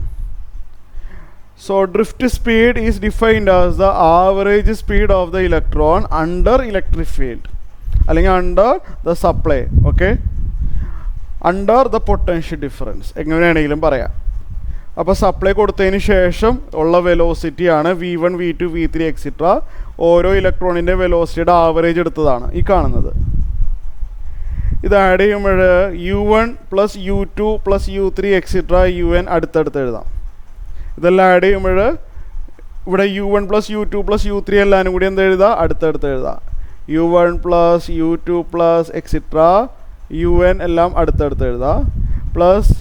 So drift speed is defined as the average speed of the electron under electric field, അല്ലെങ്കിൽ under the supply, okay, under the potential difference, എങ്ങനെ വേണമെങ്കിലും പറയാം. അപ്പോൾ supply കൊടുത്തതിന് ശേഷം ഉള്ള വെലോസിറ്റിയാണ് V1, V2, V3 എക്സിട്ര. ഓരോ ഇലക്ട്രോണിൻ്റെ വെലോസിറ്റിയുടെ average എടുത്തതാണ് ഈ കാണുന്നത്. ഇത് ആഡ് ചെയ്യുമ്പോൾ U1 plus U2 plus U3 extra UN അടുത്തടുത്ത് എഴുതാം. ഇതെല്ലാം ആഡ് ചെയ്യുമ്പോൾ ഇവിടെ U1 plus U2 plus U3 എല്ലാവരും കൂടി എന്താ എഴുതുക? അടുത്തടുത്ത് എഴുതാം. U1 plus U2 plus extra UN എല്ലാം അടുത്തടുത്ത് എഴുതാം. Plus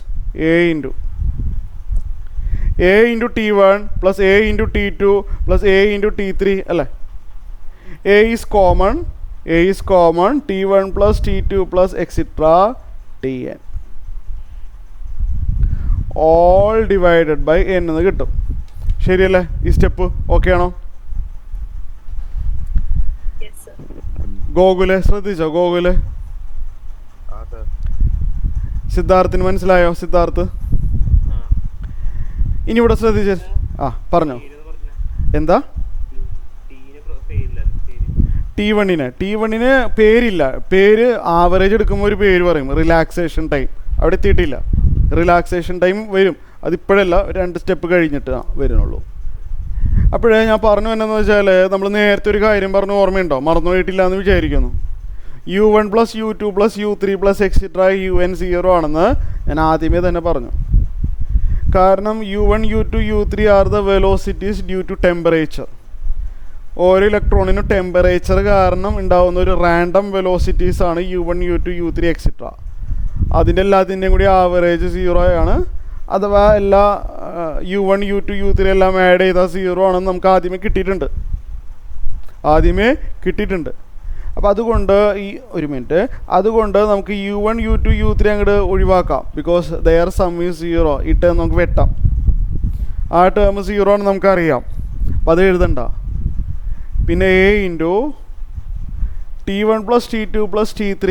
A into T1 plus A into T2 plus A into T3 അല്ലേ? A is common T1 plus T2 plus etcetera TN all divided by n എന്ന് കിട്ടും. ശരിയല്ലേ? ഈ step okay ആണോ? ഗോകുലെ ശ്രദ്ധിച്ചോ? ഗോകുലെ സിദ്ധാർത്ഥിന് മനസ്സിലായോ? സിദ്ധാർത്ഥ് ഇനി ഇവിടെ ശ്രദ്ധിച്ച പറഞ്ഞോ. എന്താ T1ന് പേരില്ല. പേര് ആവറേജ് എടുക്കുമ്പോൾ ഒരു പേര് പറയും, റിലാക്സേഷൻ ടൈം. അവിടെ എത്തിയിട്ടില്ല. റിലാക്സേഷൻ ടൈം വരും, അതിപ്പോഴല്ല, 2 സ്റ്റെപ്പ് കഴിഞ്ഞിട്ട് വരുന്നുള്ളൂ. അപ്പോഴേ ഞാൻ പറഞ്ഞു എന്നാന്ന് വെച്ചാൽ, നമ്മൾ നേരത്തെ ഒരു കാര്യം പറഞ്ഞു, ഓർമ്മയുണ്ടോ? മറന്നു പോയിട്ടില്ല എന്ന് വിചാരിക്കുന്നു. U1 + U2 + U3 + etcetera UN 0 ആണെന്ന് ഞാൻ ആദ്യമേ തന്നെ പറഞ്ഞു. കാരണം U1, U2, U3 are the velocities due to temperature. ഓരോ ഇലക്ട്രോണിനും ടെമ്പറേച്ചർ കാരണം ഉണ്ടാകുന്ന ഒരു random വെലോസിറ്റീസാണ് U1, U2, U3 etcetera. അതിൻ്റെ എല്ലാത്തിൻ്റെയും കൂടി ആവറേജ് 0 ആണ്. അഥവാ എല്ലാ U1, U2, U3 എല്ലാം ആഡ് ചെയ്താൽ 0 ആണെന്ന് നമുക്ക് ആദ്യമേ കിട്ടിയിട്ടുണ്ട്. അപ്പോൾ അതുകൊണ്ട് ഒരു മിനിറ്റ്, അതുകൊണ്ട് നമുക്ക് U1, U2, U3 അങ്ങോട്ട് ഒഴിവാക്കാം. Because their sum is 0. ഈ ടേം നമുക്ക് വെട്ടാം. ആ ടേം 0 ആണ് നമുക്കറിയാം. അപ്പോൾ അത് എഴുതണ്ട. പിന്നെ A into T1 + T2 + T3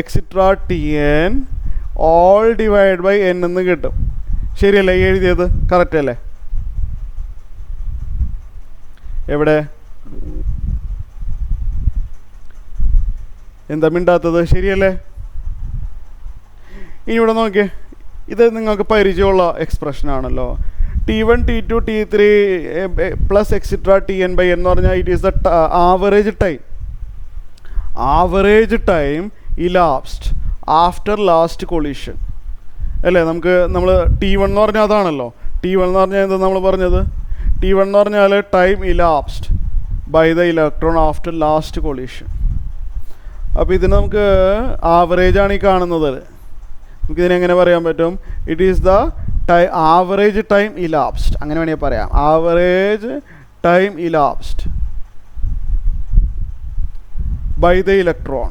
etcetera TN all divide by N എന്ന് കിട്ടും. ശരിയല്ലേ? എഴുതിയത് കറക്റ്റ് അല്ലേ? എവിടെ എന്താ മിണ്ടാത്തത്? ശരിയല്ലേ? ഇനി ഇവിടെ നോക്കിയേ, ഇത് നിങ്ങൾക്ക് പരിചയമുള്ള എക്സ്പ്രഷൻ ആണല്ലോ. T1, T2, T3 plus etcetera TN by N എന്ന് പറഞ്ഞാൽ it is the average time elapsed after last collision അല്ലേ? നമ്മൾ T1 എന്ന് പറഞ്ഞാൽ അതാണല്ലോ. T1 എന്ന് പറഞ്ഞാൽ എന്താ നമ്മൾ പറഞ്ഞത്? T1 എന്ന് പറഞ്ഞാൽ time elapsed by the electron after last collision. അപ്പോൾ ഇതിന് നമുക്ക് ആവറേജ് ആണ് ഈ കാണുന്നത്. നമുക്കിതിനെങ്ങനെ പറയാൻ പറ്റും? It is the average time elapsed, അങ്ങനെ വേണമെങ്കിൽ പറയാം. Average time elapsed by the electron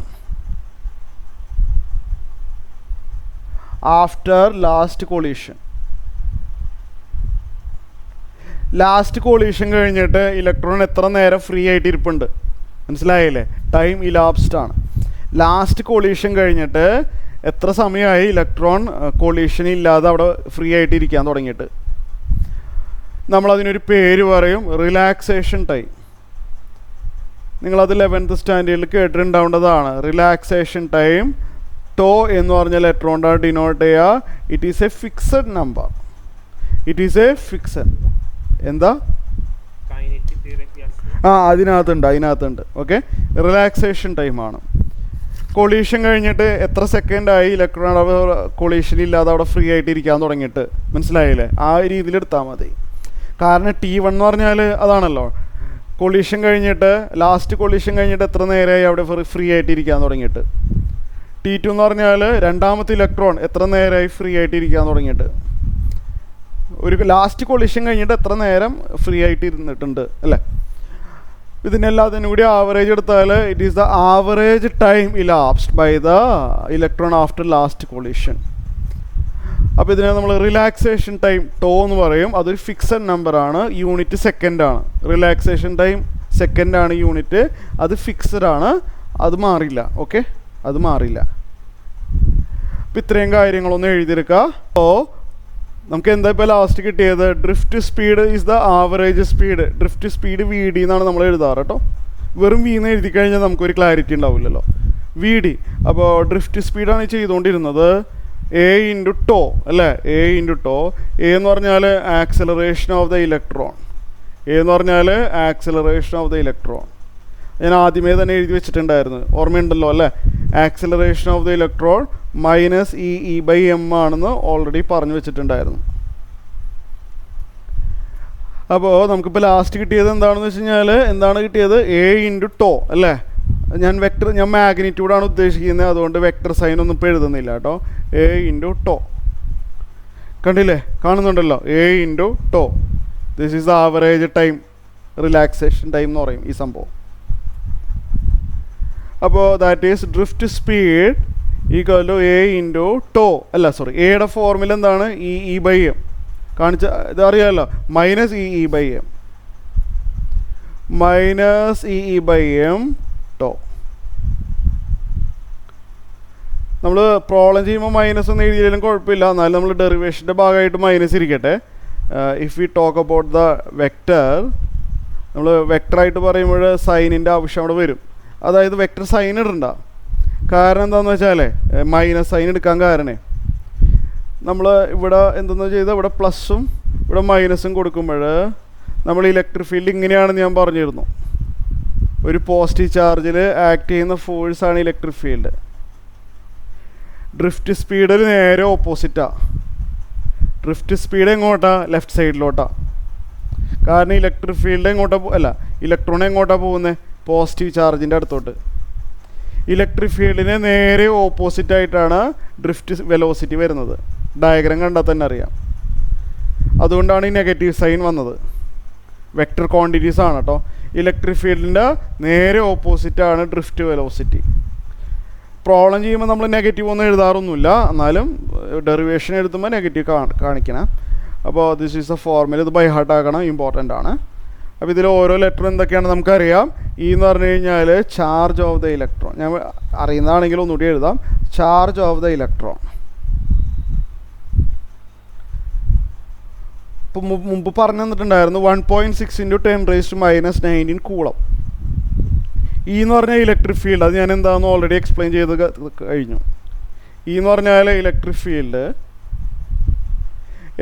after last collision. Last collision കഴിഞ്ഞിട്ട് ഇലക്ട്രോൺ എത്ര നേരം ഫ്രീ ആയിട്ട് ഇരിപ്പുണ്ട്, മനസ്സിലായില്ലേ? ടൈം ഇലാപ്സ്ഡ് ആണ്. ലാസ്റ്റ് കൊളീഷൻ കഴിഞ്ഞിട്ട് എത്ര സമയമായി ഇലക്ട്രോൺ കൊളീഷൻ ഇല്ലാതെ അവിടെ ഫ്രീ ആയിട്ട് ഇരിക്കാൻ തുടങ്ങിയിട്ട്? നമ്മളതിനൊരു പേര് പറയും, റിലാക്സേഷൻ ടൈം. നിങ്ങളത് 11th സ്റ്റാൻഡേർഡിൽ കേട്ടിട്ടുണ്ടാവേണ്ടതാണ്. റിലാക്സേഷൻ ടൈം ടോ എന്ന് പറഞ്ഞ ലെറ്റർ കൊണ്ടാണ് ഡിനോട്ട് ചെയ്യുക. It is A fixed number. എന്താ അതിനകത്തുണ്ട്. ഓക്കെ, റിലാക്സേഷൻ ടൈമാണ്. കൊളീഷൻ കഴിഞ്ഞിട്ട് എത്ര സെക്കൻഡായി ഇലക്ട്രോൺ കൊളീഷൻ ഇല്ലാതെ അവിടെ ഫ്രീ ആയിട്ട് ഇരിക്കാൻ തുടങ്ങിയിട്ട്, മനസ്സിലായില്ലേ? ആ രീതിയിൽ എടുത്താൽ മതി. കാരണം T1 എന്ന് പറഞ്ഞാൽ അതാണല്ലോ, കൊളീഷൻ കഴിഞ്ഞിട്ട് ലാസ്റ്റ് കൊളീഷൻ കഴിഞ്ഞിട്ട് എത്ര നേരമായി അവിടെ ഫ്രീ ആയിട്ട് ഇരിക്കാൻ തുടങ്ങിയിട്ട്. T2 എന്ന് പറഞ്ഞാൽ രണ്ടാമത്തെ ഇലക്ട്രോൺ എത്ര നേരമായി ഫ്രീ ആയിട്ട് ഇരിക്കാൻ തുടങ്ങിയിട്ട്. ഒരു ലാസ്റ്റ് കൊളീഷൻ കഴിഞ്ഞിട്ട് എത്ര നേരം ഫ്രീ ആയിട്ട് ഇരുന്നിട്ടുണ്ട് അല്ലേ? ഇതിനെല്ലാത്തിനും കൂടി ആവറേജ് എടുത്താൽ it is the average time elapsed by the electron after last collision. അപ്പോൾ ഇതിനെ നമ്മൾ റിലാക്സേഷൻ ടൈം ടോ എന്ന് പറയും. അതൊരു ഫിക്സഡ് നമ്പറാണ്, യൂണിറ്റ് സെക്കൻഡാണ്. റിലാക്സേഷൻ ടൈം സെക്കൻഡാണ് യൂണിറ്റ്, അത് ഫിക്സഡ് ആണ്, അത് മാറില്ല. ഓക്കെ, അത് മാറില്ല. അപ്പം ഇത്രയും കാര്യങ്ങളൊന്നും എഴുതിയെടുക്കുക. അപ്പോൾ നമുക്ക് എന്താ ഇപ്പോൾ ലാസ്റ്റ് കിട്ടിയത്? Drift speed is the average speed. Drift speed VD എന്നാണ് നമ്മൾ എഴുതാറ് കേട്ടോ. വെറും V എന്ന് എഴുതി കഴിഞ്ഞാൽ നമുക്കൊരു ക്ലാരിറ്റി ഉണ്ടാവില്ലല്ലോ. VD. അപ്പോൾ ഡ്രിഫ്റ്റ് സ്പീഡാണ് ചെയ്തുകൊണ്ടിരുന്നത്. A ഇൻറ്റു ടോ അല്ലേ? A into to. A എന്ന് പറഞ്ഞാൽ acceleration of the electron. A എന്ന് പറഞ്ഞാൽ ആക്സലറേഷൻ ഓഫ് ദ ഇലക്ട്രോൺ. ഞാൻ ആദ്യമേ തന്നെ എഴുതി വെച്ചിട്ടുണ്ടായിരുന്നു, ഓർമ്മയുണ്ടല്ലോ അല്ലേ? Acceleration of the electron minus E/m ആണെന്ന് ഓൾറെഡി പറഞ്ഞു വെച്ചിട്ടുണ്ടായിരുന്നു. അപ്പോൾ നമുക്കിപ്പോൾ ലാസ്റ്റ് കിട്ടിയത് എന്താണെന്ന് വെച്ച് കഴിഞ്ഞാൽ, എന്താണ് കിട്ടിയത്? A ഇൻറ്റു ടോ അല്ലേ? ഞാൻ മാഗ്നിറ്റ്യൂഡാണ് ഉദ്ദേശിക്കുന്നത്, അതുകൊണ്ട് വെക്ടർ സൈൻ ഒന്നും ഇപ്പോൾ എഴുതുന്നില്ല കേട്ടോ. A ഇൻറ്റു ടോ കണ്ടില്ലേ? കാണുന്നുണ്ടല്ലോ, A into tau. This is the average time, relaxation time എന്ന് പറയും ഈ സംഭവം. അപ്പോൾ that is drift speed equal to A into tau. അല്ല സോറി, എയുടെ ഫോർമുല എന്താണ്? E/m. കാണിച്ച ഇതറിയാമല്ലോ, minus E/m. Minus E/m tau. നമ്മൾ പ്രോബ്ലം ചെയ്യുമ്പോൾ മൈനസ് ഒന്നും എഴുതിയാലും കുഴപ്പമില്ല, എന്നാലും നമ്മൾ ഡെറിവേഷൻ്റെ ഭാഗമായിട്ട് മൈനസ് ഇരിക്കട്ടെ. If we talk about the vector, നമ്മൾ വെക്ടറായിട്ട് പറയുമ്പോൾ സൈനിൻ്റെ ആവശ്യം അവിടെ വരും. അതായത് വെക്ടർ സൈൻ ഇടണ്ട. കാരണം എന്താണെന്ന് വെച്ചാൽ മൈനസ് സൈൻ എടുക്കാൻ കാരണേ നമ്മൾ ഇവിടെ എന്തെന്ന് ചെയ്താൽ ഇവിടെ പ്ലസ്സും ഇവിടെ മൈനസും കൊടുക്കുമ്പോൾ നമ്മൾ ഇലക്ട്രിക് ഫീൽഡ് ഇങ്ങനെയാണെന്ന് ഞാൻ പറഞ്ഞിരുന്നു. ഒരു പോസിറ്റീവ് ചാർജിൽ ആക്ട് ചെയ്യുന്ന ഫോഴ്സാണ് ഇലക്ട്രിക് ഫീൽഡ്. ഡ്രിഫ്റ്റ് സ്പീഡിൽ നേരെ ഓപ്പോസിറ്റാണ്. ഡ്രിഫ്റ്റ് സ്പീഡ് എങ്ങോട്ടാണ്? ലെഫ്റ്റ് സൈഡിലോട്ടാണ്. കാരണം ഇലക്ട്രിക് ഫീൽഡ് ഇലക്ട്രോൺ എങ്ങോട്ടാണ് പോകുന്നത്? പോസിറ്റീവ് ചാർജിൻ്റെ അടുത്തോട്ട്. ഇലക്ട്രിക് ഫീൽഡിന് നേരെ ഓപ്പോസിറ്റായിട്ടാണ് ഡ്രിഫ്റ്റ് വെലോസിറ്റി വരുന്നത്. ഡയഗ്രാം കണ്ടാൽ തന്നെ അറിയാം. അതുകൊണ്ടാണ് ഈ നെഗറ്റീവ് സൈൻ വന്നത്. വെക്ടർ ക്വാണ്ടിറ്റീസ് ആണ് കേട്ടോ. ഇലക്ട്രിക് ഫീൽഡിൻ്റെ നേരെ ഓപ്പോസിറ്റാണ് ഡ്രിഫ്റ്റ് വെലോസിറ്റി. പ്രോബ്ലം ചെയ്യുമ്പോൾ നമ്മൾ നെഗറ്റീവ് ഒന്നും എഴുതാറൊന്നുമില്ല, എന്നാലും ഡെറിവേഷൻ എഴുതുമ്പോൾ നെഗറ്റീവ് കാണിക്കണം. അപ്പോൾ ദിസ് ഈസ് എ ഫോർമുല. ഇത് ബൈ ഹാർട്ട് ആക്കണം, ഇമ്പോർട്ടൻ്റ് ആണ്. അപ്പോൾ ഇതിൽ ഓരോ ലെറ്റർ എന്തൊക്കെയാണ് നമുക്കറിയാം. ഈ എന്ന് പറഞ്ഞു കഴിഞ്ഞാൽ ചാർജ് ഓഫ് ദ ഇലക്ട്രോൺ. ഞാൻ അറിയുന്നതാണെങ്കിൽ ഒന്നുകൂടി എഴുതാം. Charge of the electron. ഇപ്പം മുമ്പ് പറഞ്ഞു തന്നിട്ടുണ്ടായിരുന്നു 1.6 × 10⁻⁻⁹ കൂളം. ഈ എന്ന് പറഞ്ഞാൽ ഇലക്ട്രിക് ഫീൽഡ്. അത് ഞാൻ എന്താണെന്ന് ഓൾറെഡി എക്സ്പ്ലെയിൻ ചെയ്ത് കഴിഞ്ഞു. ഈ എന്ന് പറഞ്ഞാൽ ഇലക്ട്രിക് ഫീൽഡ്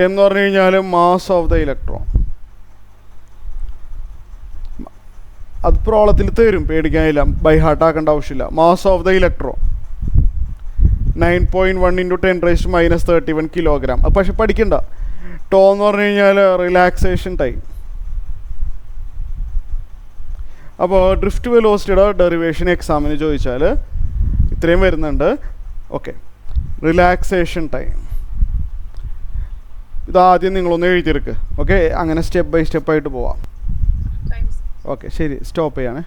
എന്ന് പറഞ്ഞു കഴിഞ്ഞാൽ മാസ് ഓഫ് ദ ഇലക്ട്രോൺ. അത് പ്രോബ്ലത്തിൽ തരും, പേടിക്കാനില്ല, ബൈ ഹാർട്ട് ആക്കേണ്ട ആവശ്യമില്ല. Mass of the electron 9.1 × 10⁻31 kilogram. അത് പക്ഷെ പഠിക്കണ്ട. ടോ എന്ന് പറഞ്ഞു കഴിഞ്ഞാൽ റിലാക്സേഷൻ ടൈം. അപ്പോൾ ഡ്രിഫ്റ്റ് വെലോസിറ്റിയുടെ ഡെറിവേഷൻ എക്സാമിന് ചോദിച്ചാൽ ഇത്രയും വരുന്നുണ്ട്. ഓക്കെ, റിലാക്സേഷൻ ടൈം ഇതാദ്യം നിങ്ങളൊന്ന് എഴുതിയെടുക്കുക. ഓക്കെ, അങ്ങനെ സ്റ്റെപ്പ് ബൈ സ്റ്റെപ്പായിട്ട് പോവാം. ഓക്കെ, ശരി, സ്റ്റോപ്പ് ചെയ്യണേ.